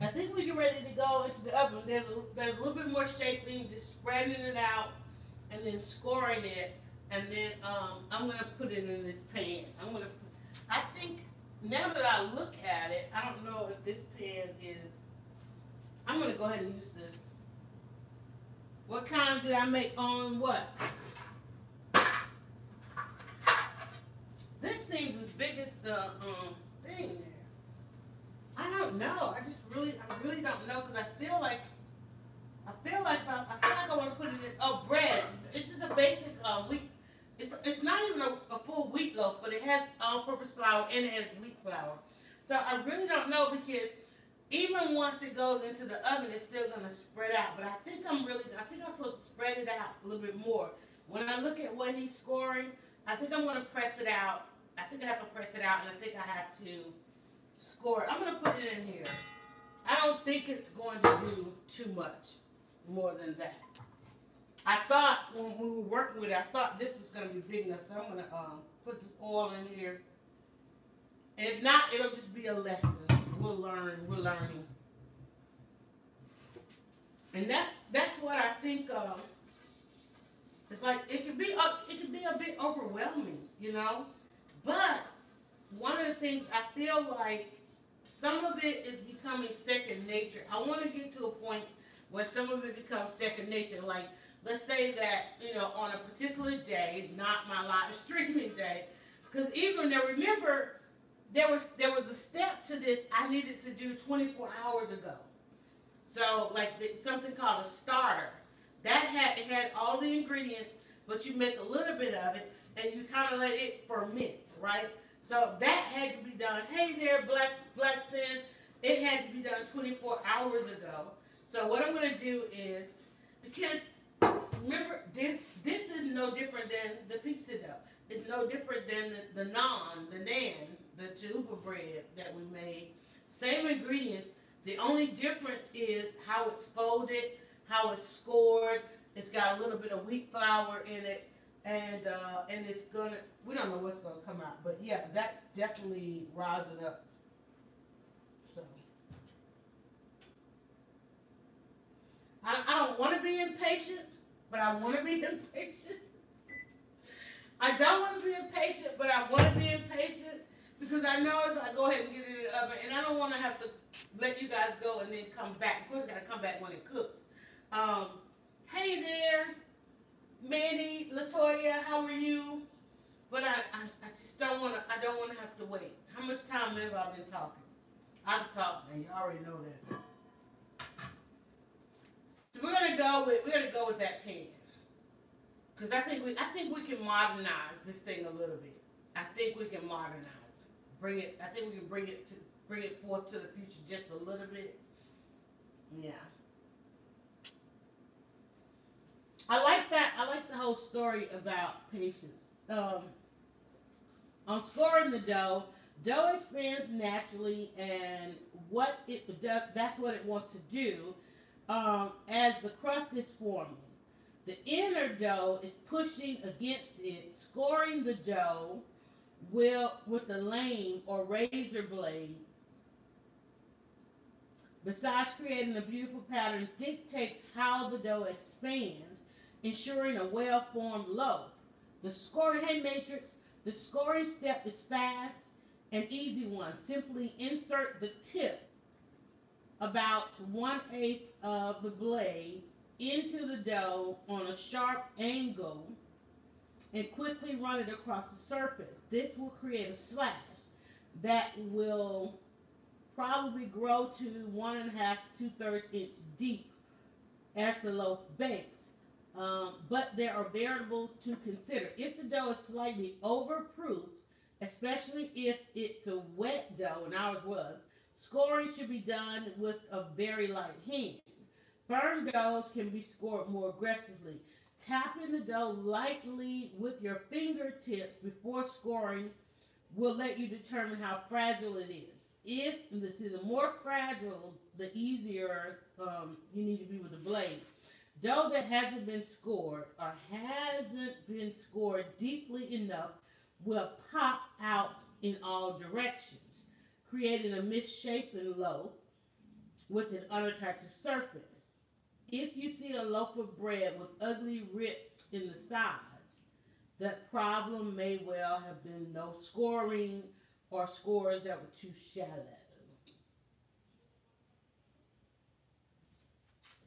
Speaker 1: I think we get ready to go into the oven. There's a little bit more shaping, just spreading it out, and then scoring it, and then I'm gonna put it in this pan. I think now that I look at it, I don't know if this pan is. I'm gonna go ahead and use this. What kind did I make on what? This seems as big as the thing there. I don't know. I really don't know because I want to put it in. Oh, bread. It's just a basic wheat. It's not even a full wheat loaf, but it has all-purpose flour and it has wheat flour. So I really don't know because even once it goes into the oven, it's still gonna spread out. But I think I'm supposed to spread it out a little bit more. When I look at what he's scoring, I think I'm gonna press it out. I think I have to press it out, and I think I have to score it. I'm gonna put it in here. I don't think it's going to do too much more than that. I thought when we were working with it, I thought this was gonna be big enough, so I'm gonna put this oil in here. And if not, it'll just be a lesson. We'll learn. We're learning, and that's what I think. It's like it could be a bit overwhelming, you know. But one of the things I feel like some of it is becoming second nature. I want to get to a point where some of it becomes second nature. Like let's say that on a particular day, not my live streaming day, because even now remember. There was a step to this I needed to do 24 hours ago. So like something called a starter. It had all the ingredients, but you make a little bit of it and you kind of let it ferment, right? So that had to be done. Hey there, Black Sin. It had to be done 24 hours ago. So what I'm gonna do is because remember this is no different than the pizza dough. It's no different than the naan, the chalupa bread that we made. Same ingredients. The only difference is how it's folded, how it's scored. It's got a little bit of wheat flour in it, and it's gonna. We don't know what's gonna come out, but yeah, that's definitely rising up. So I don't want to be impatient, but I want to be impatient. I don't want to be impatient, but I want to be impatient because I know if I go ahead and get it in the oven, and I don't want to have to let you guys go and then come back. Of course, I got to come back when it cooks. Hey there, Manny, Latoya, how are you? But I just don't want to. I don't want to have to wait. How much time have I been talking? I've talked, and you already know that. So we're gonna go with that pan. Because I think we can modernize this thing a little bit. I think we can modernize it. I think we can bring it forth to the future just a little bit. Yeah. I like that. I like the whole story about patience. On scoring the dough expands naturally, and what it does, that's what it wants to do as the crust is forming. The inner dough is pushing against it, scoring the dough with the lame or razor blade. Besides creating a beautiful pattern, dictates how the dough expands, ensuring a well-formed loaf. The scoring matrix, the scoring step is fast and easy one. Simply insert the tip about 1/8 of the blade into the dough on a sharp angle and quickly run it across the surface. This will create a slash that will probably grow to 1.5 to 2/3 inch deep as the loaf bakes. But there are variables to consider. If the dough is slightly overproofed, especially if it's a wet dough, and ours was, scoring should be done with a very light hand. Firm doughs can be scored more aggressively. Tapping the dough lightly with your fingertips before scoring will let you determine how fragile it is. If the more fragile, the easier you need to be with the blades. Dough that hasn't been scored or hasn't been scored deeply enough will pop out in all directions, creating a misshapen loaf. with an unattractive surface. If you see a loaf of bread with ugly rips in the sides, that problem may well have been no scoring or scores that were too shallow.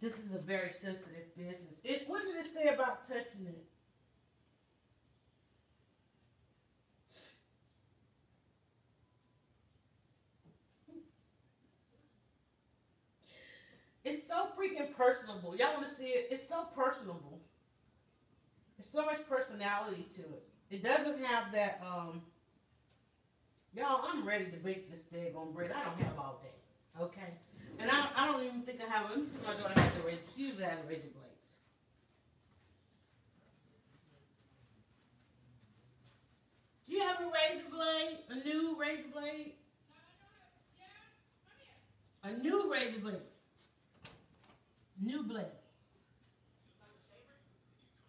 Speaker 1: This is a very sensitive business. What did it say about touching it? It's so freaking personable. Y'all want to see it? It's so personable. There's so much personality to it. It doesn't have that, y'all, I'm ready to bake this daggone bread. I don't have all day. Okay? And I don't even think I have, let me see my daughter has a razor. She usually has razor blades. Do you have a razor blade? A new razor blade? A new razor blade. New blade.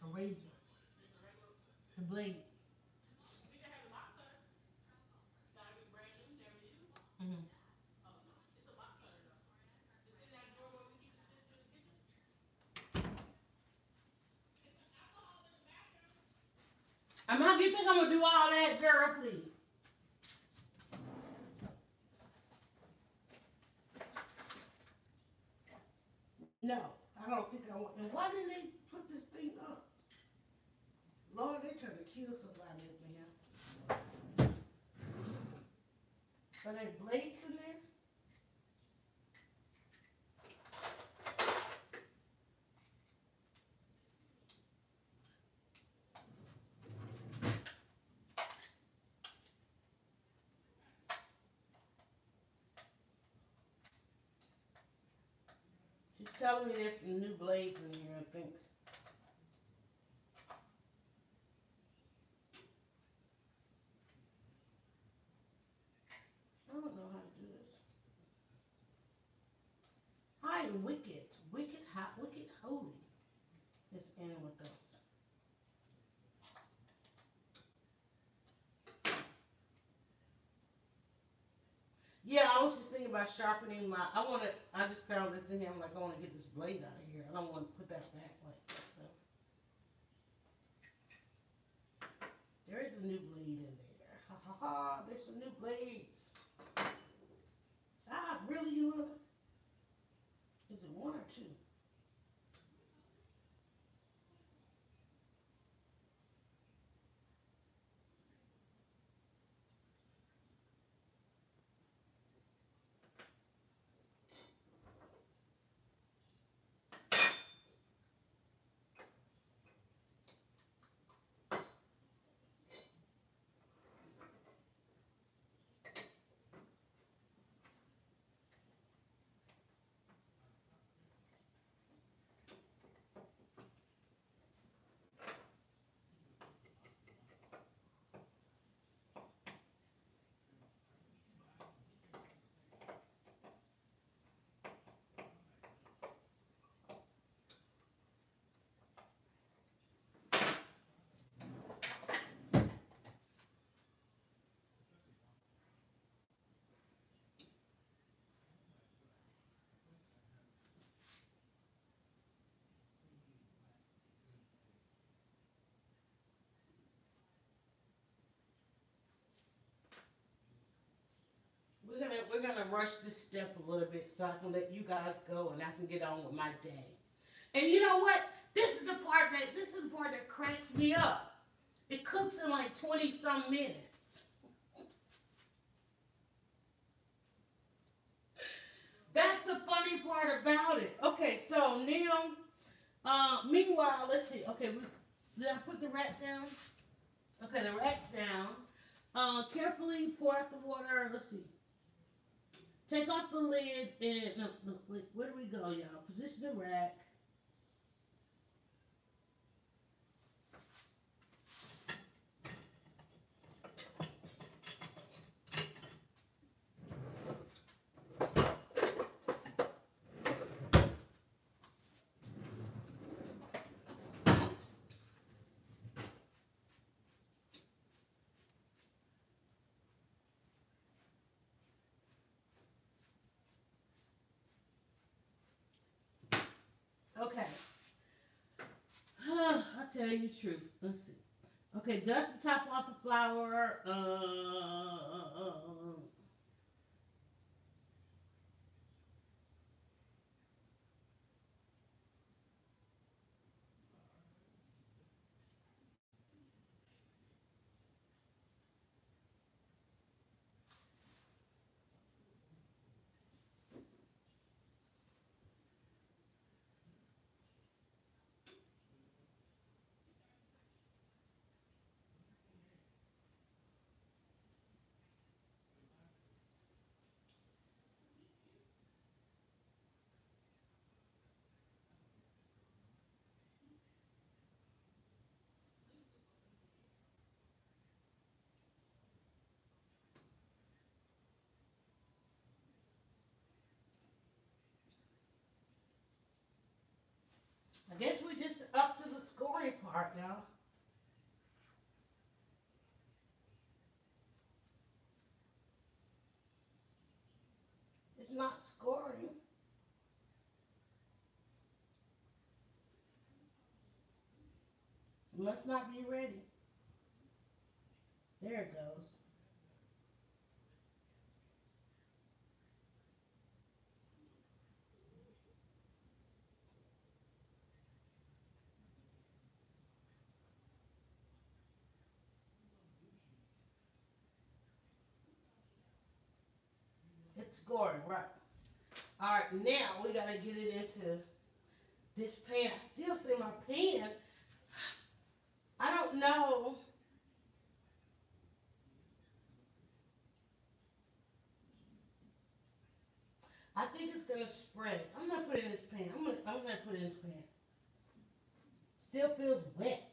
Speaker 1: A razor. The blade. Mm-hmm. You think I'm gonna do all that, girl? Please. No, I don't think I want. And why didn't they put this thing up? Lord, they trying to kill somebody up in here. Are there blades in there? She's telling me there's some new blades in here, I think. I don't know how to do this. Hi, wicked. Wicked hot, wicked holy is in with us. Yeah, I was just thinking about sharpening my. I just found this in here. I'm like, I want to get this blade out of here. I don't want to put that back like that. So. There is a new blade in there. Ha ha ha! There's some new blades. Ah, really, you look? Is it one or two? We're gonna rush this step a little bit so I can let you guys go and I can get on with my day. And you know what? This is the part that cracks me up. It cooks in like 20 some minutes. That's the funny part about it. Okay, so now, meanwhile, let's see. Okay, did I put the rack down? Okay, the rack's down. Carefully pour out the water. Let's see. Take off the lid and no, wait, where do we go, y'all? Position the rack. tell you the truth. Let's see. Okay, dust the top off the flour. I guess we're just up to the scoring part, y'all. It's not scoring. So must not be ready. There it goes. It's scoring, right. All right, now we got to get it into this pan. I still see my pan. I don't know. I think it's gonna spread. I'm gonna put it in this pan. I'm gonna put it in this pan. Still feels wet.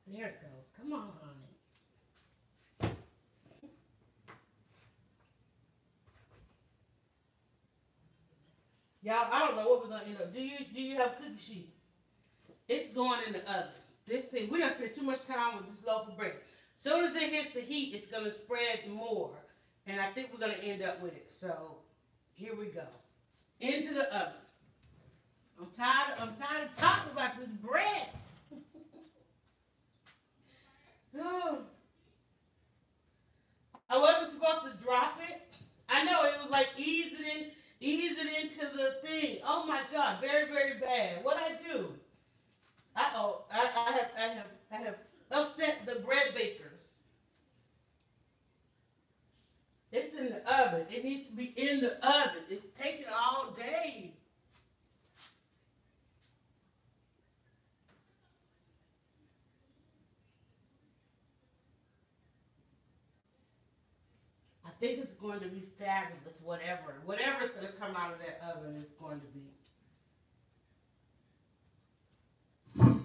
Speaker 1: There it goes. Come on, honey. Y'all, I don't know what we're gonna end up. Do you have cookie sheet? It's going in the oven. This thing, we don't spend too much time with this loaf of bread. Soon as it hits the heat, it's gonna spread more. And I think we're gonna end up with it. So here we go. Into the oven. I'm tired of talking about this bread. Oh. I wasn't supposed to drop it. I know it was like ease it into the thing. Oh my God, very, very bad. What I do? I have upset the bread bakers. It's in the oven. It needs to be in the oven. It's taking all day. I think it's going to be fabulous. Whatever's going to come out of that oven is going to be. I'm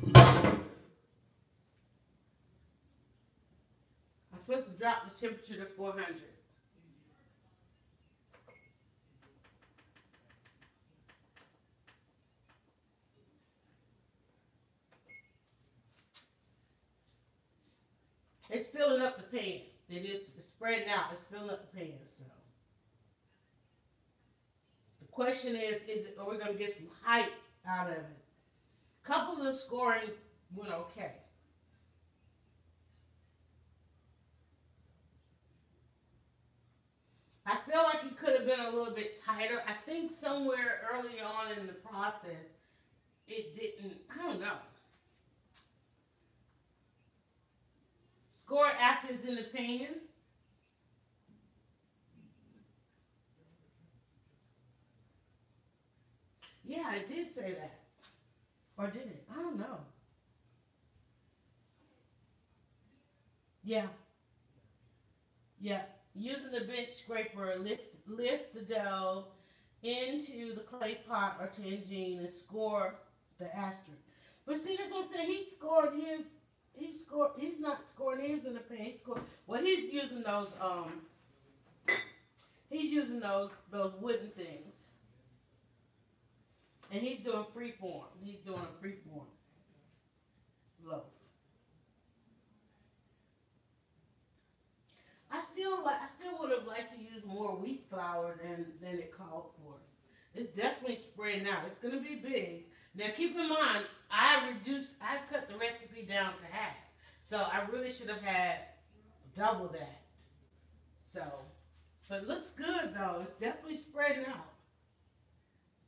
Speaker 1: supposed to drop the temperature to 400. It's filling up the pan. It is spreading out. It's filling up the pan. So the question is it? Are we going to get some height out of it? A couple of the scoring went okay. I feel like it could have been a little bit tighter. I think somewhere early on in the process, it didn't. I don't know. Score after it's in the pan. Yeah, it did say that. Or did it? I don't know. Yeah, yeah. Using the bench scraper, lift the dough into the clay pot or tangine and score the asterisk. But see, that's what I'm saying. He scored his. He scored. He's not scoring his in the pan. He scored. Well, he's using those. He's using those wooden things, and he's doing free form. He's doing a free form loaf. I still would have liked to use more wheat flour than it called for. It's definitely spreading out. It's gonna be big. Now keep in mind, I cut the recipe down to half. So I really should have had double that. So, but it looks good though. It's definitely spreading out.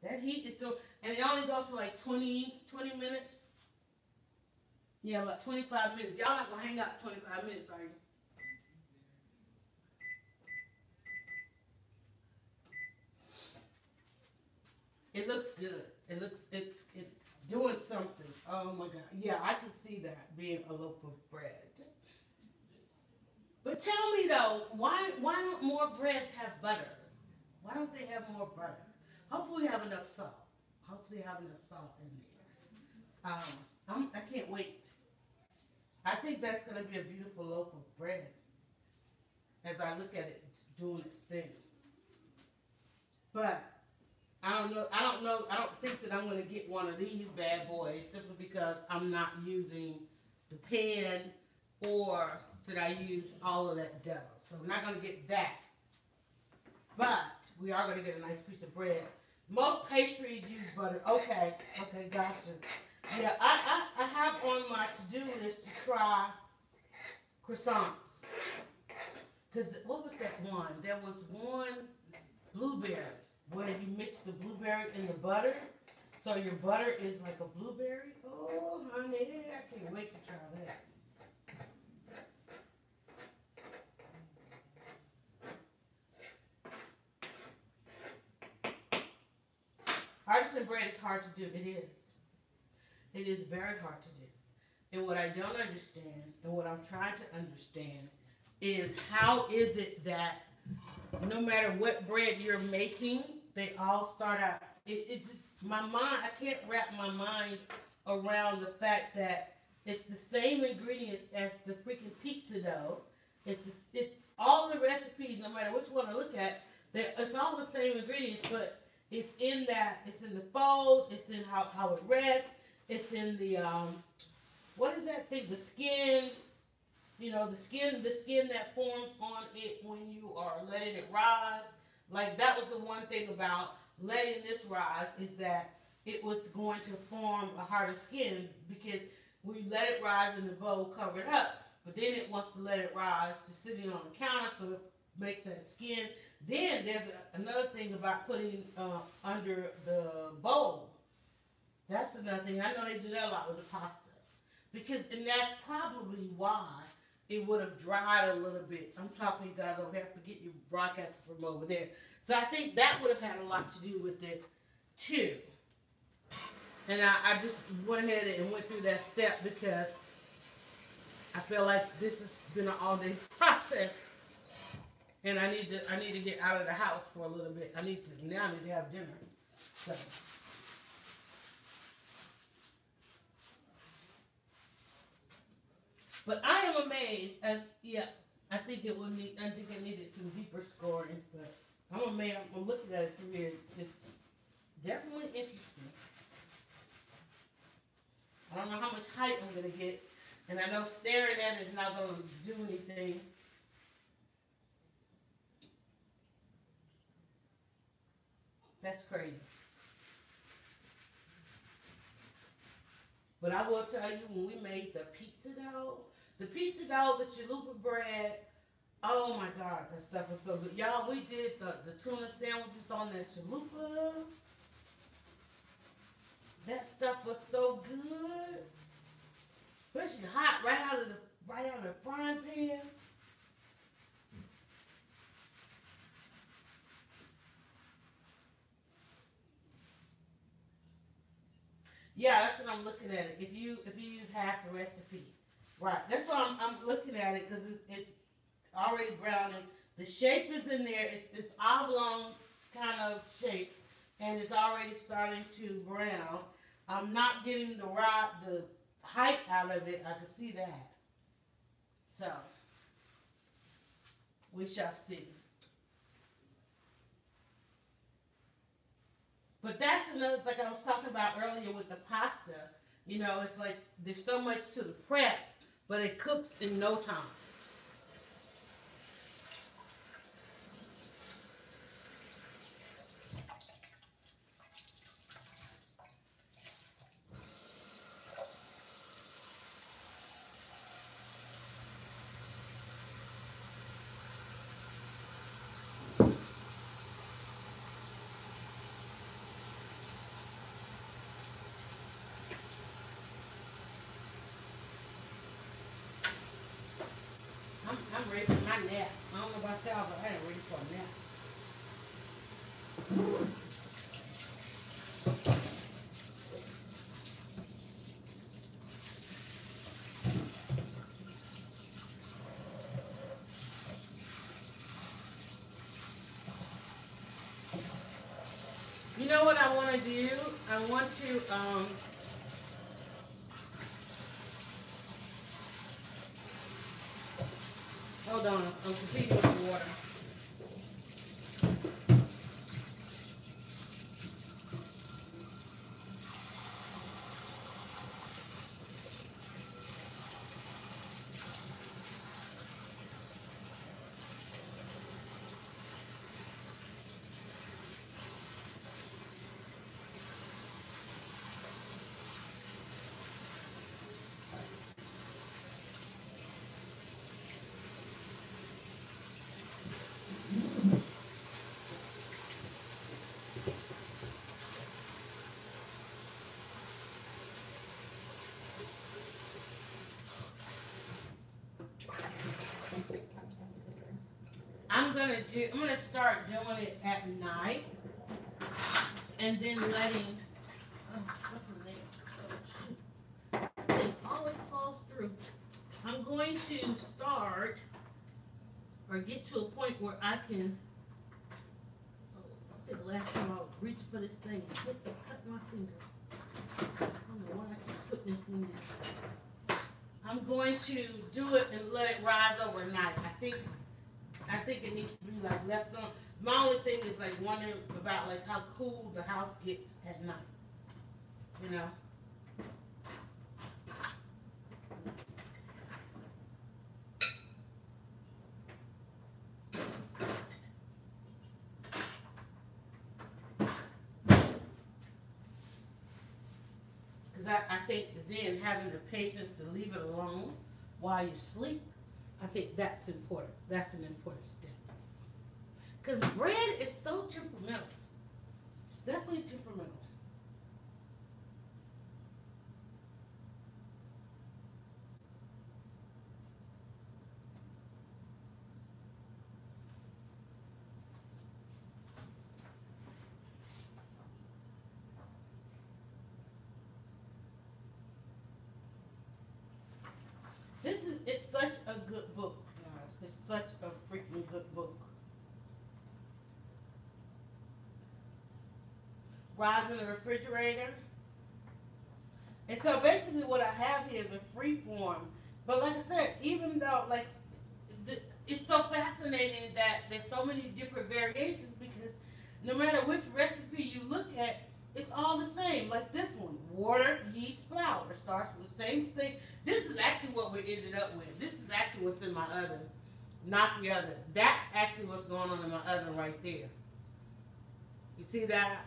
Speaker 1: That heat is still, and it only goes for like 20 minutes. Yeah, about 25 minutes. Y'all not gonna hang out 25 minutes, are you? It looks good. It's doing something. Oh my god. Yeah, I can see that being a loaf of bread. But tell me though, why don't more breads have butter? Why don't they have more butter? Hopefully we have enough salt. Hopefully we have enough salt in there. I can't wait. I think that's gonna be a beautiful loaf of bread as I look at it doing its thing. But I don't know. I don't know. I don't think that I'm going to get one of these bad boys simply because I'm not using the pan or did I use all of that dough. So we're not going to get that. But we are going to get a nice piece of bread. Most pastries use butter. Okay. Okay, gotcha. Yeah, I have on my to-do list to try croissants. Because what was that one? There was one blueberry where you mix the blueberry in the butter. So your butter is like a blueberry. Oh, honey, I can't wait to try that. Artisan bread is hard to do. It is. It is very hard to do. And what I don't understand, and what I'm trying to understand, is how is it that no matter what bread you're making, they all start out. It just, my mind, I can't wrap my mind around the fact that it's the same ingredients as the freaking pizza dough. It's all the recipes, no matter which one I look at, it's all the same ingredients, but it's in the fold, it's in how it rests, it's in the, what is that thing, the skin, you know, the skin that forms on it when you are letting it rise. Like, that was the one thing about letting this rise, is that it was going to form a harder skin because we let it rise in the bowl covered up, but then it wants to let it rise to sitting on the counter so it makes that skin. Then there's another thing about putting under the bowl. That's another thing. I know they do that a lot with the pasta. And that's probably why it would have dried a little bit. I'm talking to you guys over here. Forget you broadcasting from over there. So I think that would have had a lot to do with it too. And I just went ahead and went through that step because I feel like this has been an all-day process. And I need to get out of the house for a little bit. Now I need to have dinner. So. But I am amazed, and yeah, I think it needed some deeper scoring, but I'm amazed. I'm looking at it through here. It's definitely interesting. I don't know how much height I'm gonna get, and I know staring at it is not gonna do anything. That's crazy. But I will tell you, when we made the pizza dough, the chalupa bread, oh my God, that stuff was so good. Y'all, we did the tuna sandwiches on that chalupa. That stuff was so good. Especially hot right out of the frying pan. Yeah, that's what I'm looking at it. If you use half the recipe. Right. That's why I'm looking at it, because it's already browning. The shape is in there. It's oblong kind of shape, and it's already starting to brown. I'm not getting the height out of it. I can see that. So we shall see. But that's another thing I was talking about earlier with the pasta. You know, it's like there's so much to the prep, but it cooks in no time. my nap. I don't know about y'all, but I ain't ready for a nap. You know what I want to do? I want to hold on. I'm competing with the water. I'm gonna start doing it at night, and then letting. Oh, what's the name? Oh, shoot. It always falls through. I'm going to start or get to a point where I can. Oh, I think the last time I reached for this thing, cut my finger. I don't know why I keep putting this in there. I'm going to do it and let it rise overnight. I think it needs to be like left on. My only thing is like wondering about like how cool the house gets at night. You know? Because I think then having the patience to leave it alone while you sleep, I think that's important. That's an important step. Because bread is so temperamental. It's definitely temperamental. It's such a good book, guys. It's such a freaking good book. Rise in the refrigerator. And so basically what I have here is a free form. But like I said, even though like it's so fascinating that there's so many different variations because no matter which recipe you look at, it's all the same. Like this one, water, yeast, flour. Starts with the same thing. This is actually what we ended up with. This is actually what's in my oven, not the oven. That's actually what's going on in my oven right there. You see that?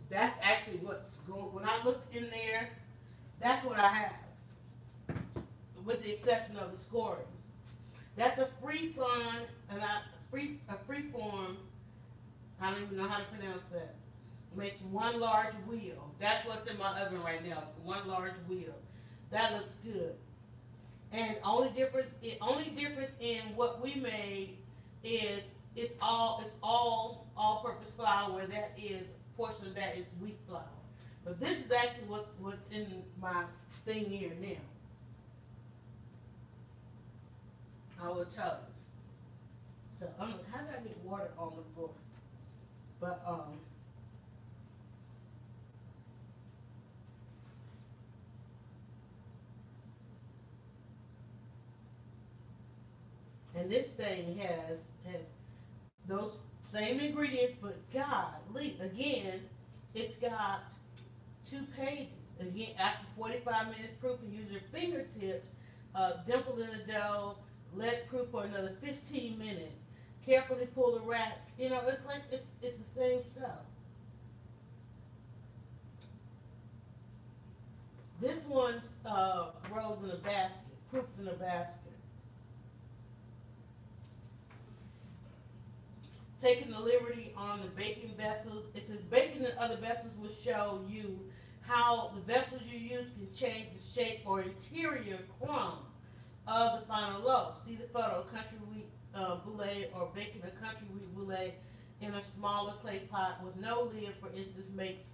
Speaker 1: That's actually what's going. When I look in there, that's what I have, with the exception of the scoring. That's a free fund and a free form. I don't even know how to pronounce that. Makes one large wheel. That's what's in my oven right now. One large wheel. That looks good. And only difference in what we made is it's all-purpose flour. Where that is portion of that is wheat flour. But this is actually what's in my thing here now. I will tell you. So I'm like, how did I get water on the floor? But and this thing has those same ingredients, but golly, again, it's got 2 pages. Again, after 45 minutes proof, and use your fingertips, dimple in the dough, let proof for another 15 minutes. Carefully pull the rack. You know, it's like it's the same stuff. This one's rolls in a basket, proofed in a basket. Taking the liberty on the baking vessels. It says baking in other vessels will show you how the vessels you use can change the shape or interior crumb of the final loaf. See the photo, country wheat boule or baking a country wheat boule in a smaller clay pot with no lid, for instance, makes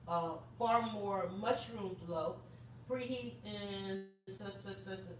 Speaker 1: far more mushroomed loaf. Preheat and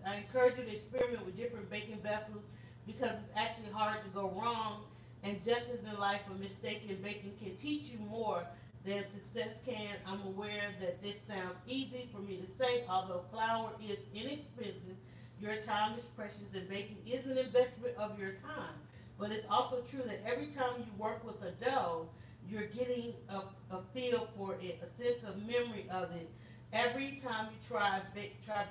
Speaker 1: I encourage you to experiment with different baking vessels because it's actually hard to go wrong. And just as in life, a mistake in baking can teach you more than success can. I'm aware that this sounds easy for me to say, although flour is inexpensive. Your time is precious, and baking is an investment of your time. But it's also true that every time you work with a dough, you're getting a feel for it, a sense of memory of it. Every time you try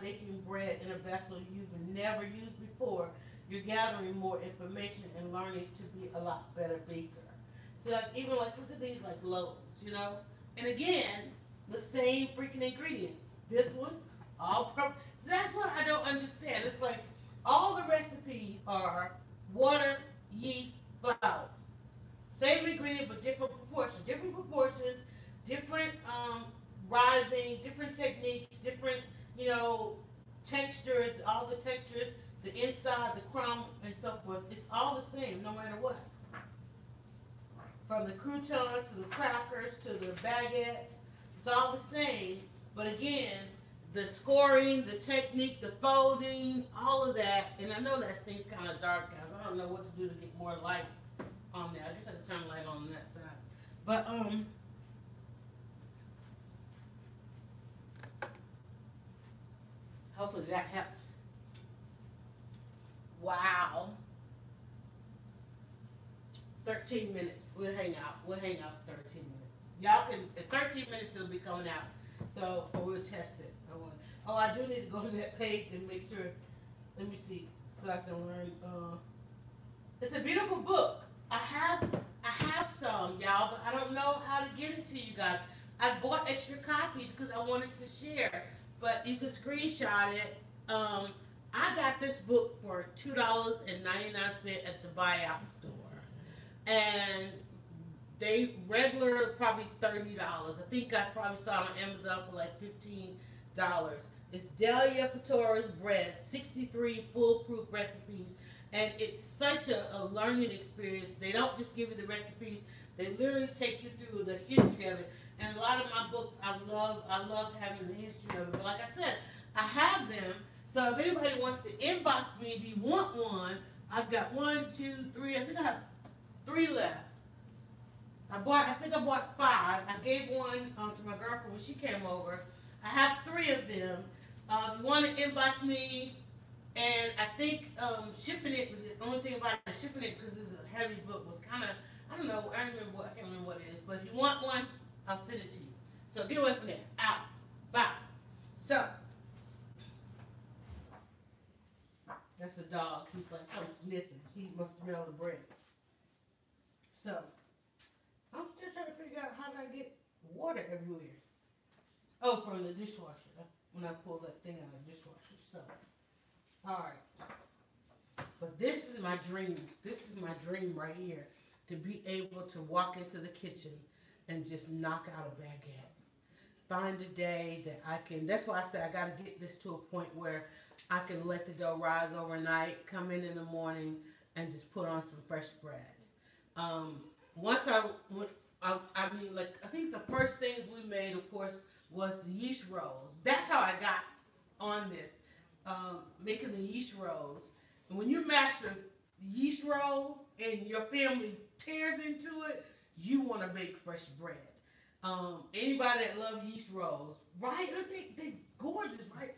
Speaker 1: baking bread in a vessel you've never used before, you're gathering more information and learning to be a lot better baker. So like even like look at these like loaves, you know, and again the same freaking ingredients. This one, all purpose. So that's what I don't understand. It's like all the recipes are water, yeast, flour. Same ingredient but different proportions. Different proportions, different rising, different techniques, different, you know, textures, all the textures, the inside, the crumb, and so forth. It's all the same, no matter what. From the croutons to the crackers to the baguettes, it's all the same. But again, the scoring, the technique, the folding, all of that. And I know that seems kind of dark, guys. I don't know what to do to get more light on there. I guess I could turn the light on that side. But hopefully that helps. Wow. 13 minutes. We'll hang out. We'll hang out for 13 minutes. Y'all can, in 13 minutes it'll be coming out. So, or we'll test it. Oh, I do need to go to that page and make sure. Let me see. So I can learn. It's a beautiful book. I have some, y'all, but I don't know how to get it to you guys. I bought extra copies because I wanted to share. But you can screenshot it. I got this book for $2.99 at the buyout store. And they regular probably $30. I think I probably saw it on Amazon for like $15. It's Delia Couture's bread, 63 foolproof recipes, and it's such a learning experience. They don't just give you the recipes; they literally take you through the history of it. And a lot of my books, I love having the history of it. But like I said, I have them. So if anybody wants to inbox me, if you want one, I've got 1, 2, 3. I think I have 3 left. I think I bought 5. I gave one to my girlfriend when she came over. I have 3 of them. If you want to inbox me, and I think shipping it, the only thing about it, shipping it because it's a heavy book was kind of, I don't know, I can't remember what it is. But if you want one, I'll send it to you. So get away from there. Out. Bye. So, that's a dog. He's like, I'm sniffing. He must smell the bread. So, I'm still trying to figure out how did I get water everywhere. Oh, from the dishwasher. When I pulled that thing out of the dishwasher. So, alright. But this is my dream. This is my dream right here. To be able to walk into the kitchen and just knock out a baguette. Find a day that I can, that's why I said I got to get this to a point where I can let the dough rise overnight, come in the morning, and just put on some fresh bread. Once I mean, like, I think the first things we made, of course, was the yeast rolls. That's how I got on this, making the yeast rolls. And when you master yeast rolls and your family tears into it, you want to bake fresh bread. Anybody that loves yeast rolls, right? They're gorgeous, right?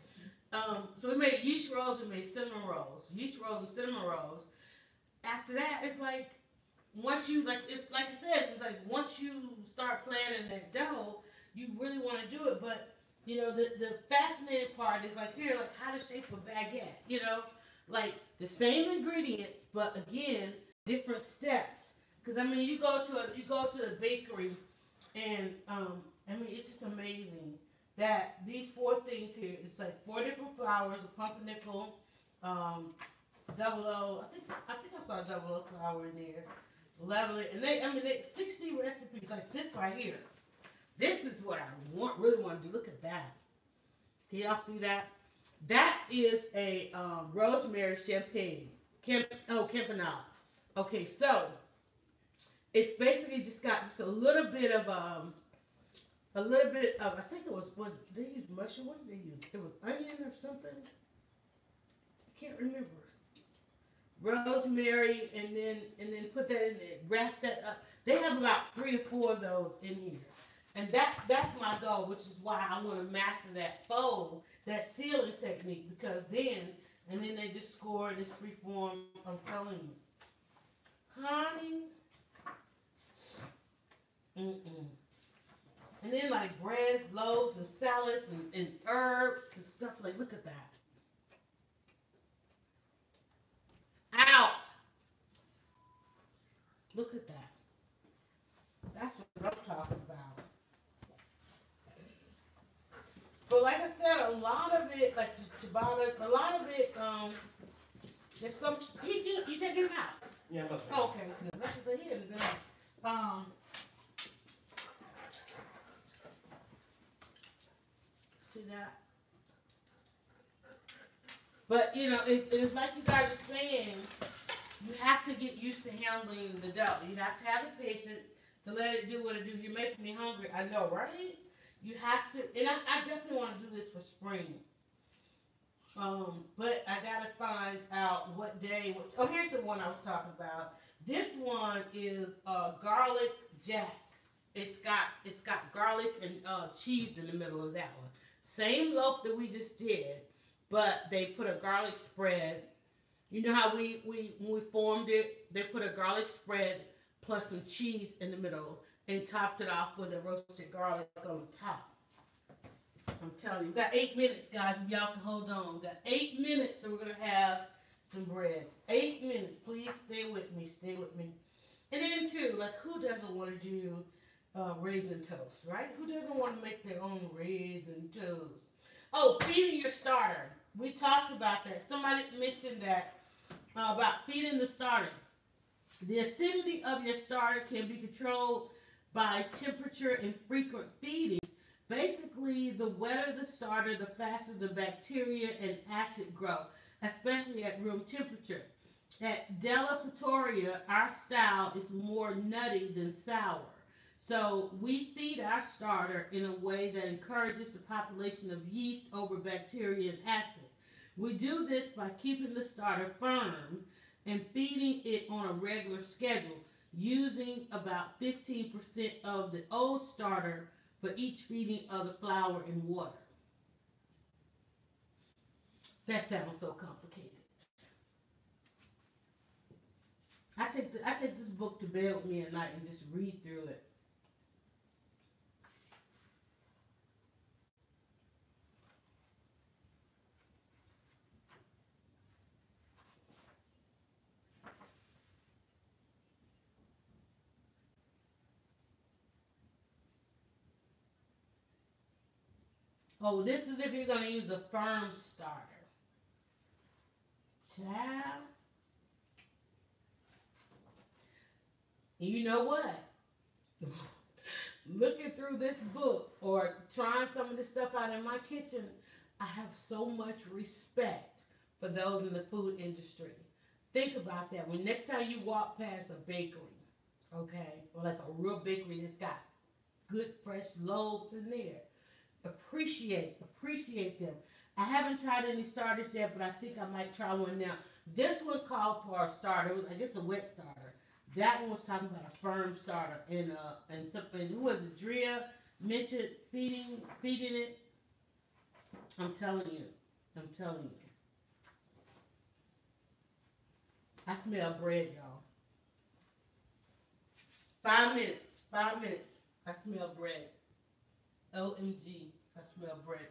Speaker 1: So we made yeast rolls, we made cinnamon rolls. Yeast rolls and cinnamon rolls. After that, it's like, once you, like, it's like it says, it's like once you start planning that dough, you really want to do it. But, you know, the fascinating part is like here, like how to shape a baguette, you know? Like the same ingredients, but again, different steps. Because, I mean, you go to the bakery and, I mean, it's just amazing that these 4 things here, it's like 4 different flours, a pumpernickel, double O, I think I saw double O flour in there. Level it, and they 60 recipes like this right here. This is what I really want to do. Look at that. Can y'all see that? That is a rosemary champagne. Campanile. Okay, so it's basically just got just a little bit of, I think it was they used mushroom. What did they use? It was onion or something. I can't remember. Rosemary, and then put that in there. Wrap that up. They have about 3 or 4 of those in here, and that's my goal, which is why I want to master that fold, that sealing technique, because then they just score in this free form. I'm telling you, honey. Mm-mm. And then like breads, loaves, and salads, and herbs and stuff. Like, look at that. Out. Look at that. That's what I'm talking about. But like I said, a lot of it, like the ciabattas, a lot of it, there's some. You taking it out?
Speaker 2: Yeah, I'm okay.
Speaker 1: Oh, okay, good. Like I said, here, see that? But you know, it's like you guys are saying. You have to get used to handling the dough. You have to have the patience to let it do what it do. You're making me hungry. I know, right? You have to, and I definitely want to do this for spring. But I gotta find out what day. Oh, here's the one I was talking about. This one is garlic jack. It's got garlic and cheese in the middle of that one. Same loaf that we just did, but they put a garlic spread. You know how when we formed it, they put a garlic spread plus some cheese in the middle and topped it off with a roasted garlic on top. I'm telling you, we got 8 minutes, guys. If y'all can hold on, we got 8 minutes, and we're gonna have some bread. 8 minutes, please stay with me. Stay with me. And then too, like, who doesn't want to do raisin toast, right? Who doesn't want to make their own raisin toast? Oh, feeding your starter. We talked about that. Somebody mentioned that about feeding the starter. The acidity of your starter can be controlled by temperature and frequent feeding. Basically, the wetter the starter, the faster the bacteria and acid grow, especially at room temperature. At Della Pretoria, our style is more nutty than sour. So we feed our starter in a way that encourages the population of yeast over bacteria and acid. We do this by keeping the starter firm and feeding it on a regular schedule, using about 15% of the old starter for each feeding of the flour and water. That sounds so complicated. I take this book to bed with me at night and just read through it. Oh, this is if you're going to use a firm starter. Child. And you know what? Looking through this book or trying some of this stuff out in my kitchen, I have so much respect for those in the food industry. Think about that. When next time you walk past a bakery, okay, or like a real bakery that's got good fresh loaves in there, appreciate them. I haven't tried any starters yet, but I think I might try one now. This one called for a starter. It was, I guess, a wet starter. That one was talking about a firm starter, and something. Who was it? Drea mentioned feeding it. I'm telling you. I smell bread, y'all. 5 minutes. 5 minutes. I smell bread. OMG. I smell bread.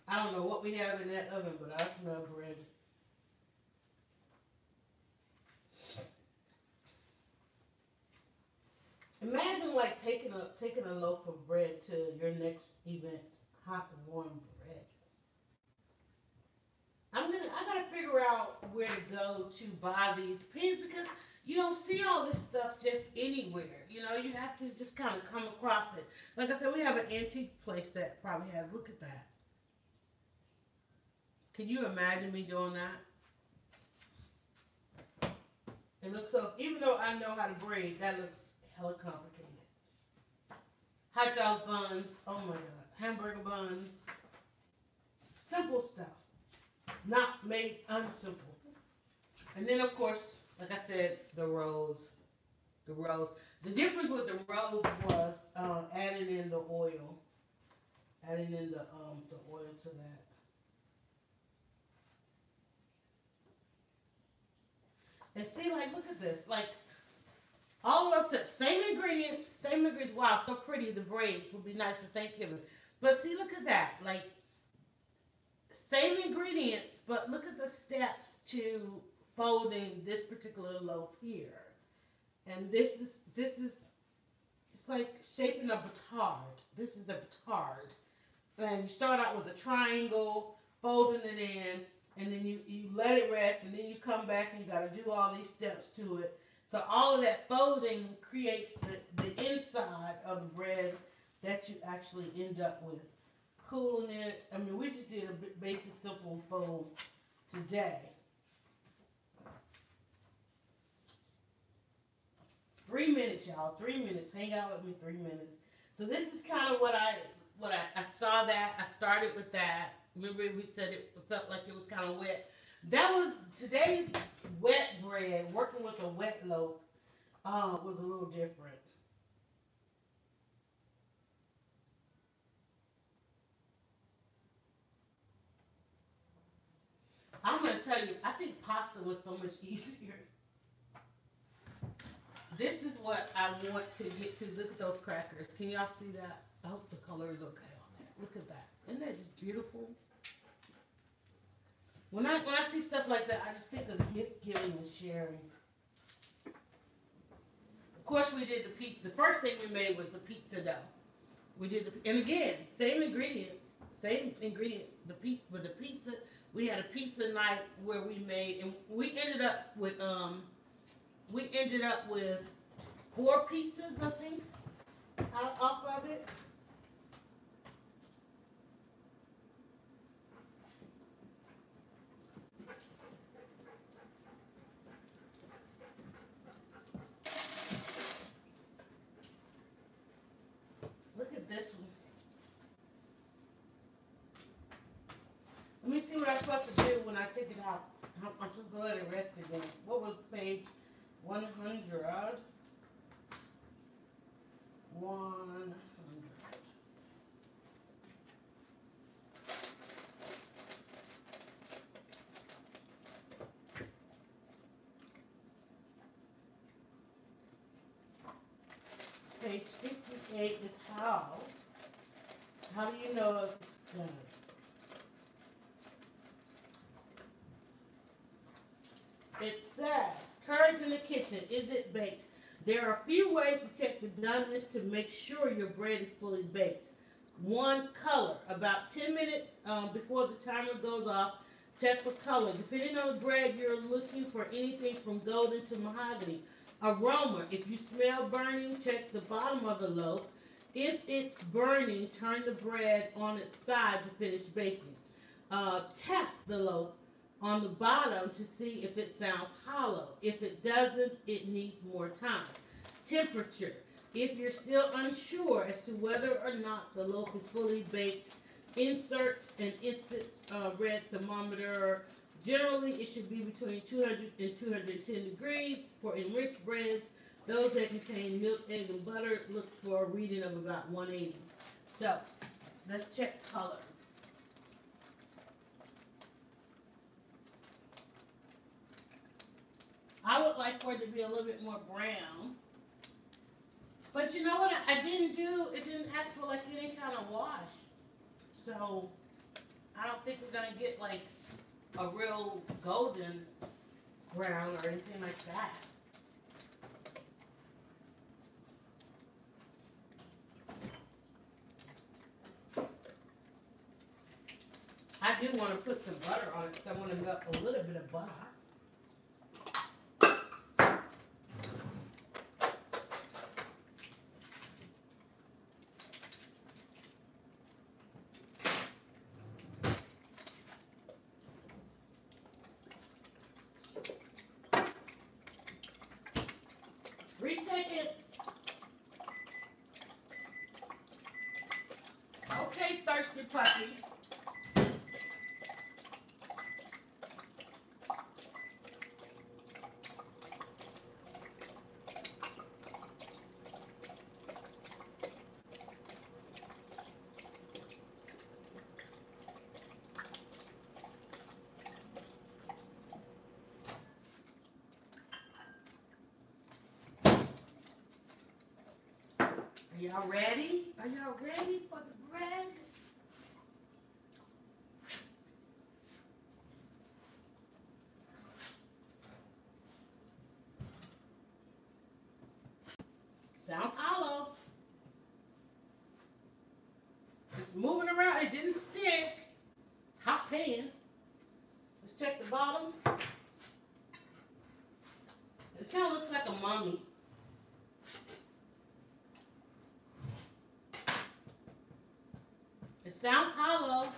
Speaker 1: I don't know what we have in that oven, but I smell bread. Imagine like taking a loaf of bread to your next event, hot and warm bread. I gotta figure out where to go to buy these pins because you don't see all this stuff just anywhere. You know, you have to just kind of come across it. Like I said, we have an antique place that probably has. Look at that. Can you imagine me doing that? It looks so, even though I know how to braid, that looks hella complicated. Hot dog buns, oh my god. Hamburger buns. Simple stuff. Not made unsimple. And then of course, like I said, the rolls. The rolls. The difference with the rolls was adding in the oil. Adding in the oil to that. And see, like, look at this. Like, all of us said same ingredients, same ingredients. Wow, so pretty. The braids would be nice for Thanksgiving. But see, look at that. Like, same ingredients, but look at the steps to folding this particular loaf here. And this is it's like shaping a petard. This is a petard. And you start out with a triangle, folding it in, and then you let it rest, and then you come back and you got to do all these steps to it. So all of that folding creates the inside of the bread that you actually end up with. Cooling it. I mean, we just did a basic, simple fold today. 3 minutes, y'all. 3 minutes. Hang out with me 3 minutes. So this is kind of what I saw that. I started with that. Remember we said it felt like it was kind of wet. That was today's wet bread. Working with a wet loaf was a little different. I'm going to tell you, I think pasta was so much easier. This is what I want to get to. Look at those crackers. Can y'all see that? I hope the color is okay on that. Look at that. Isn't that just beautiful? When I see stuff like that, I just think of gift giving and sharing. Of course, we did the pizza. The first thing we made was the pizza dough. We did and again, same ingredients. The pizza, but the pizza. We had a pizza night where we made, and we ended up with 4 pieces, I think, off of it. Look at this one. Let me see what I'm supposed to do when I take it out. I'm supposed to let it rest again. What was page 100? 100. Page 58 is how. How do you know if it's done? It says, courage in the kitchen, is it baked? There are a few ways to check the doneness to make sure your bread is fully baked. 1, color. About 10 minutes before the timer goes off, check for color. Depending on the bread, you're looking for anything from golden to mahogany. Aroma. If you smell burning, check the bottom of the loaf. If it's burning, turn the bread on its side to finish baking. Tap the loaf on the bottom to see if it sounds hollow. If it doesn't, it needs more time. Temperature. If you're still unsure as to whether or not the loaf is fully baked, insert an instant red thermometer. Generally, it should be between 200 and 210 degrees. For enriched breads, those that contain milk, egg, and butter, look for a reading of about 180. So, let's check color. I would like for it to be a little bit more brown. But you know what I didn't do? It didn't ask for like any kind of wash. So I don't think we're going to get like a real golden brown or anything like that. I do want to put some butter on it, so I want to melt a little bit of butter. Okay, thirsty puppy. Are y'all ready? Are y'all ready for the bread? Sounds hollow. It's moving around. It didn't stick. Hot pan. Let's check the bottom. It kind of looks like a mummy. It sounds hollow.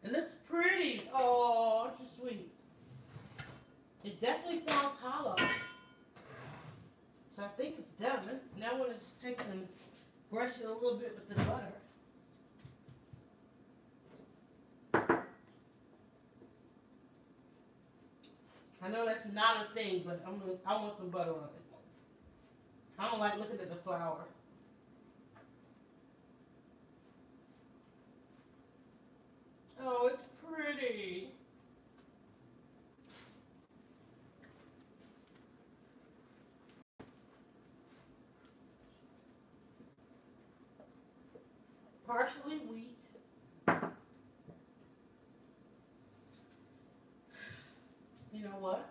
Speaker 1: It looks pretty. Oh, aren't you sweet? It definitely sounds hollow. So I think it's done. Now I'm going to just take it and brush it a little bit with the butter. I know that's not a thing, but I want some butter on it. I don't like looking at the flour. Oh, it's pretty. Partially wheat. You know what?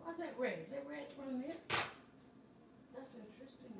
Speaker 1: Why's that red? Is that red from there? That's interesting.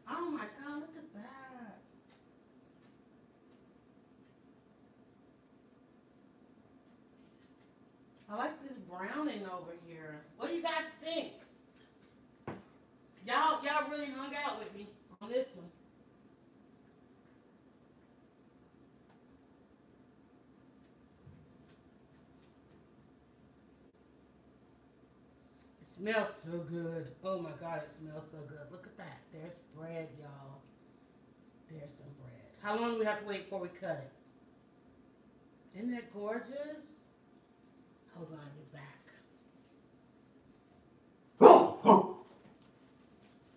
Speaker 1: Oh my God, look at that. I like this browning over here. What do you guys think? Y'all really hung out with me on this one. It smells so good. Oh my God, it smells so good. Look at that. There's bread, y'all. There's some bread. How long do we have to wait before we cut it? Isn't that gorgeous? Hold on, I'll be back. Who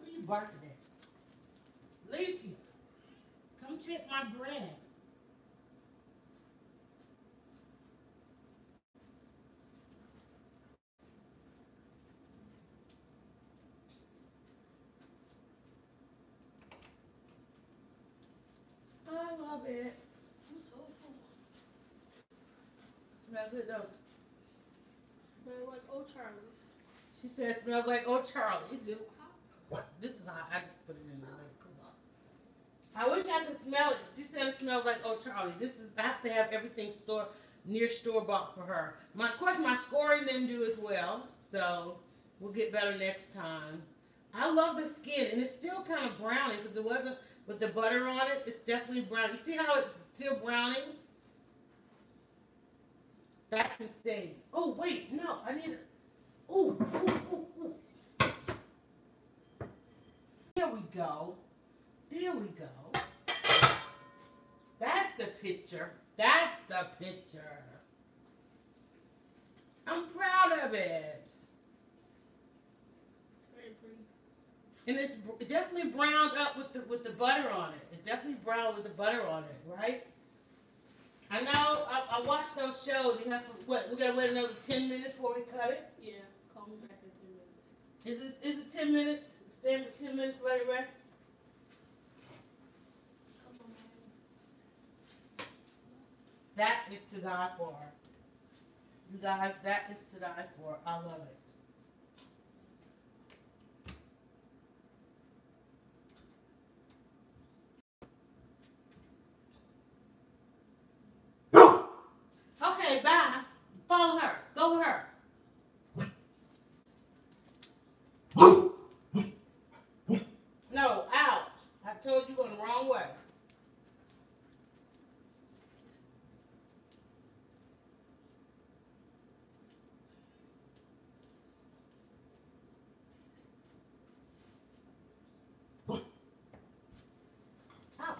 Speaker 1: are you barking at? Lacey, come check my bread. I love it. I'm so full. Smell good though.
Speaker 2: Smell like old Charlie's.
Speaker 1: She said it smells like old Charlie's. What? This is hot. I just put it in the lid. I wish I could smell it. She said it smells like old Charlie. This is, I have to have everything near store bought for her. Of course, my scoring didn't do as well, so we'll get better next time. I love the skin, and it's still kind of browning because it wasn't with the butter on it. It's definitely brown. You see how it's still browning? That's insane. Oh wait, no, I need it. Ooh, ooh, ooh, ooh. There we go. There we go. That's the picture. That's the picture. I'm proud of of it.
Speaker 2: It's very pretty.
Speaker 1: And it's definitely browned up with the butter on it. It's definitely browned with the butter on it, right? I know. I watched those shows. You have to what? We gotta wait another 10 minutes before we cut it.
Speaker 2: Yeah, call me back in 10 minutes.
Speaker 1: Is it 10 minutes? Stand for 10 minutes. Let it rest.
Speaker 2: Come on, man.
Speaker 1: That is to die for. You guys, that is to die for. I love it. Okay, bye. Follow her. Go with her. No, out. I told you going the wrong way. Ouch.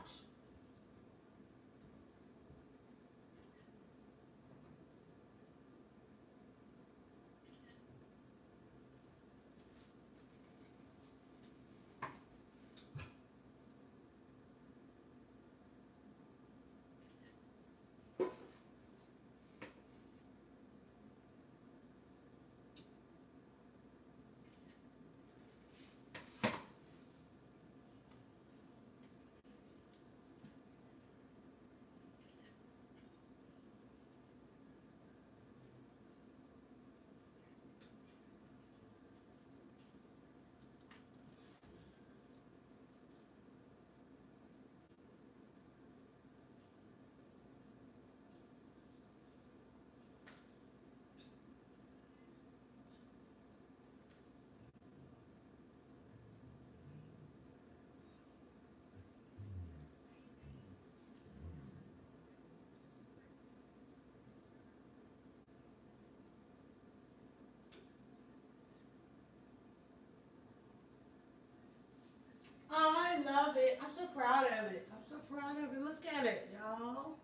Speaker 1: Oh, I love it. I'm so proud of it. I'm so proud of it. Look at it, y'all.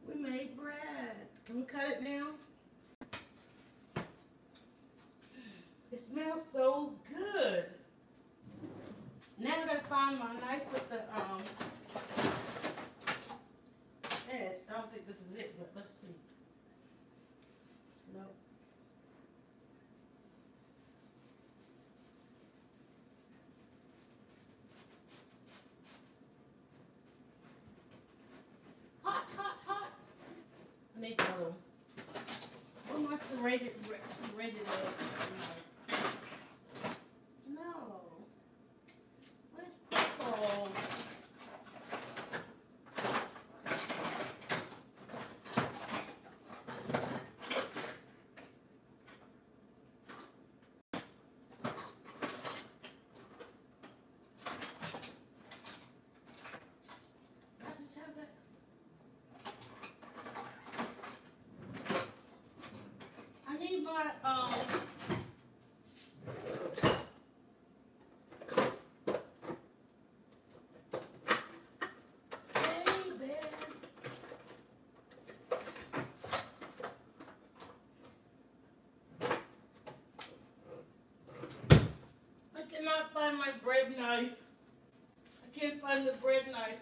Speaker 1: We made bread. Can we cut it now? It smells so good. Now I gotta find my knife with the edge. I don't think this is it, but let's see. Nope. Hot, hot, hot. I need the other one. Where my serrated egg? No. Where's purple? I just have that. I need my baby. I cannot find my bread knife. I can't find the bread knife.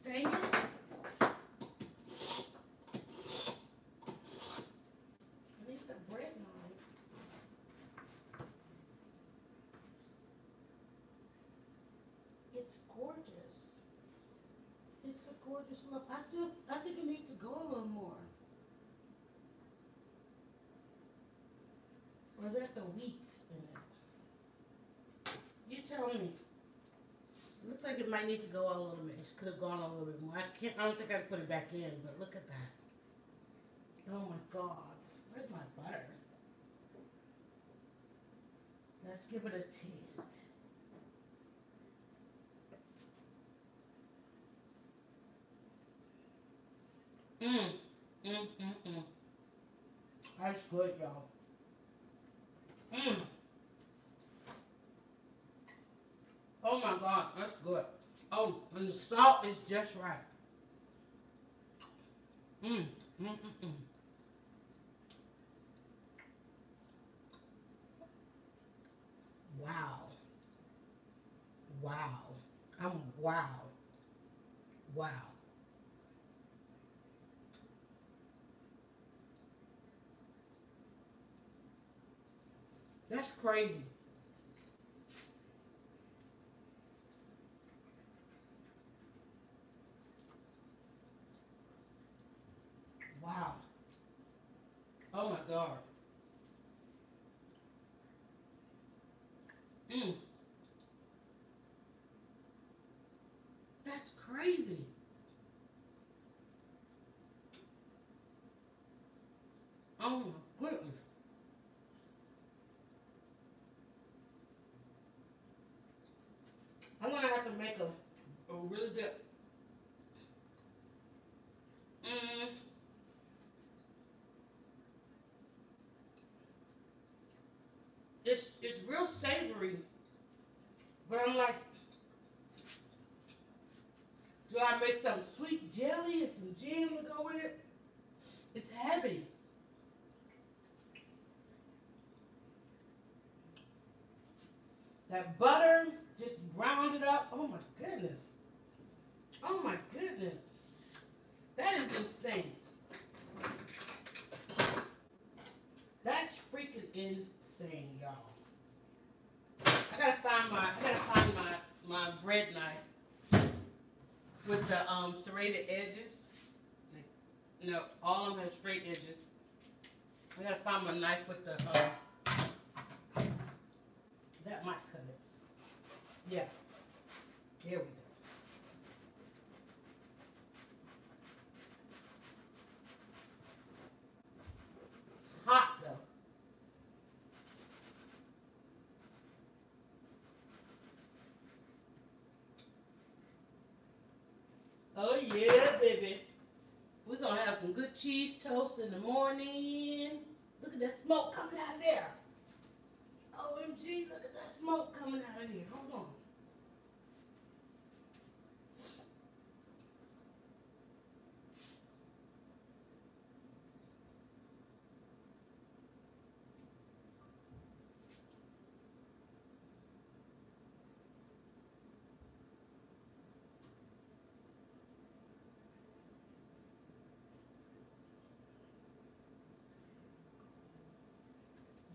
Speaker 1: Dang it. I need the bread knife. It's gorgeous. It's a gorgeous look. I think it needs to go a little more. Or is that the wheat in it? You tell me. It looks like it might need to go a little bit. It could have gone a little bit more. I don't think I can put it back in, but look at that. Oh my God. Where's my butter? Let's give it a taste. That's good, y'all. Oh my God, that's good. Oh, and the salt is just right. Mm, mm, mm, mm. Wow. Wow. Wow. Wow. That's crazy. Wow. Oh my God. Mm, that's crazy. Oh my goodness. I'm gonna have to make a really good. Mm, it's real savory, but I'm like, do I make some sweet jelly and some jam to go with it? It's heavy. That butter just browned it up. Oh my goodness. Oh my goodness. That is insane. That's freaking insane, y'all. I gotta find my bread knife with the serrated edges. No, all of them have straight edges. I gotta find my knife with the that might cut it. Yeah. There we go. It's hot though. Oh yeah, baby. We're gonna have some good cheese toast in the morning. Look at that smoke coming out of there. OMG, look at that smoke coming out of there. Hold on.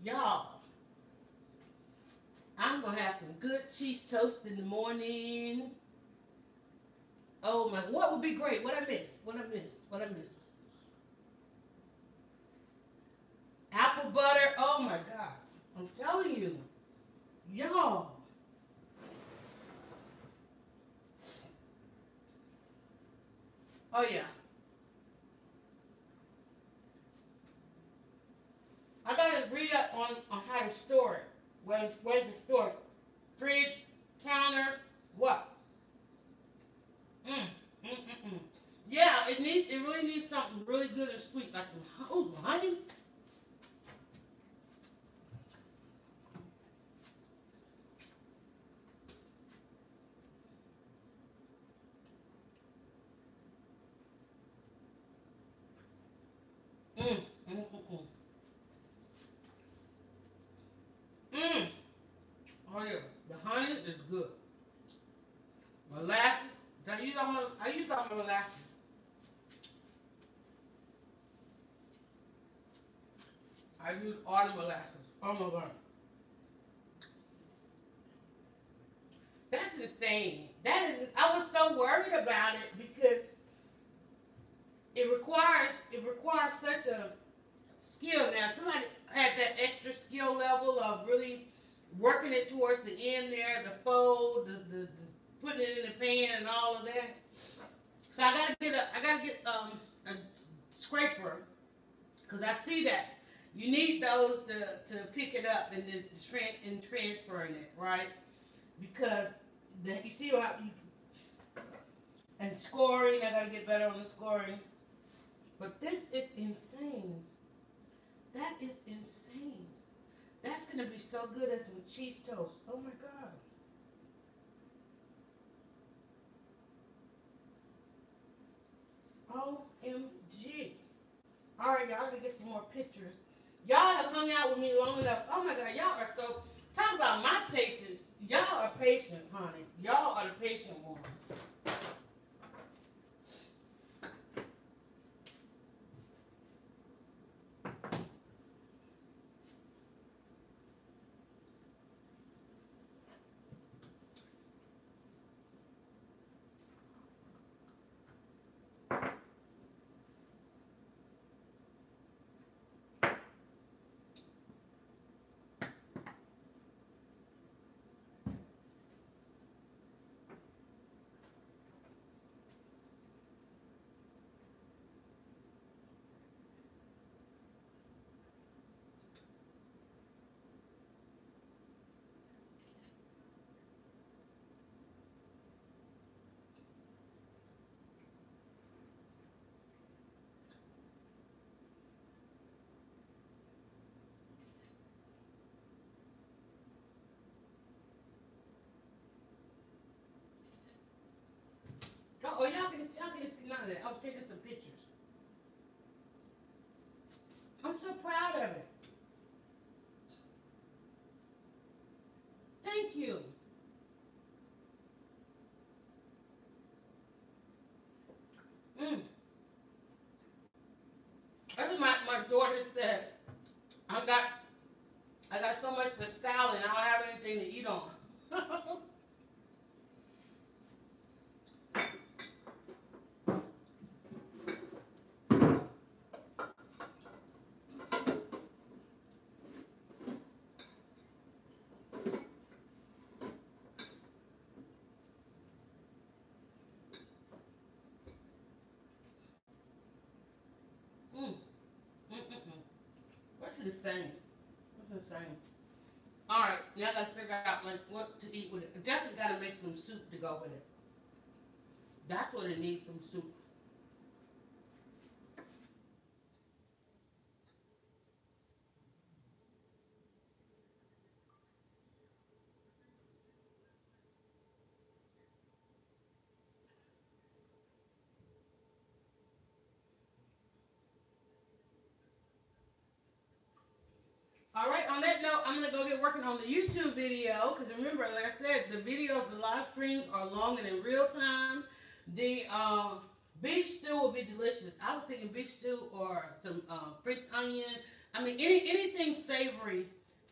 Speaker 1: Y'all, I'm gonna have some good cheese toast in the morning. Oh my, what would be great? What I miss? What I miss? What I miss? Apple butter. Oh my God. I'm telling you. Y'all. Oh yeah. I gotta read up on how to store it. Where's the store? Fridge, counter, what? Mm, mm, mm, mm. Yeah, it really needs something really good and sweet, like some honey. Mm, mm, mm, mm. Mm. Oh yeah, the honey is good. Molasses. I use all my molasses. I use all the molasses. Oh my God. That's insane. That is. I was so worried about it because it requires such a skill. Now somebody had that extra skill level of really working it towards the end there, the fold, the putting it in the pan and all of that. So I gotta get a scraper because I see that you need those to pick it up and then transferring it, right? Because you see how you and scoring. I gotta get better on the scoring. But this is insane. That is insane. That's gonna be so good as some cheese toast. Oh my God. OMG. All right, y'all gotta get some more pictures. Y'all have hung out with me long enough. Oh my God, y'all are so. Talk about my patience. Y'all are patient, honey. Y'all are the patient ones. Oh, y'all can see none of that. I was taking some pictures. I'm so proud of it. Thank you. Mm. That's what my daughter said. I got so much for styling, I don't have anything to eat on. Mm. Mm-mm-mm. What's insane? What's insane? All right, now I gotta figure out what to eat with it. I definitely gotta make some soup to go with it. That's what it needs, some soup. All right, on that note, I'm going to go get working on the YouTube video because remember, like I said, the videos, the live streams are long and in real time. The beef stew will be delicious. I was thinking beef stew or some French onion. I mean, anything savory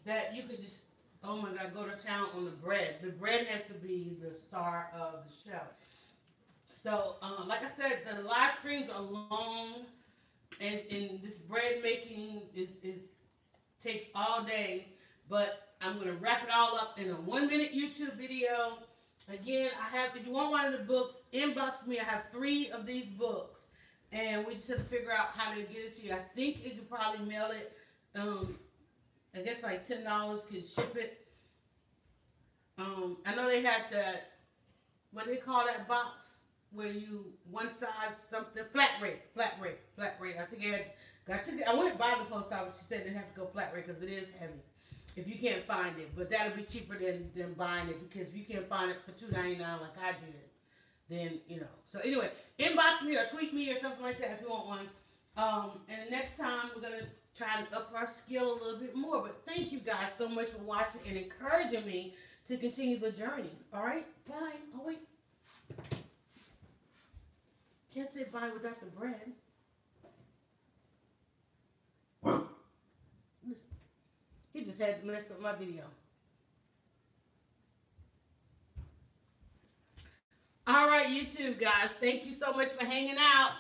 Speaker 1: that you could just, oh my God, go to town on the bread. The bread has to be the star of the show. So, like I said, the live streams are long, and this bread making is takes all day, but I'm going to wrap it all up in a 1-minute YouTube video. Again, if you want one of the books, inbox me. I have 3 of these books, and we just have to figure out how to get it to you. I think you could probably mail it. I guess like $10 could ship it. I know they had that, what do they call that box? Where you, one size something, flat rate. I think I went by the post office. She said they have to go flat rate because it is heavy if you can't find it. But that'll be cheaper than buying it, because if you can't find it for $2.99 like I did, then you know. So anyway, inbox me or tweet me or something like that if you want one. And the next time we're gonna try to up our skill a little bit more. But thank you guys so much for watching and encouraging me to continue the journey. All right, bye. Oh wait. Can't say bye without the bread. He just had to mess up my video. All right, YouTube guys, thank you so much for hanging out.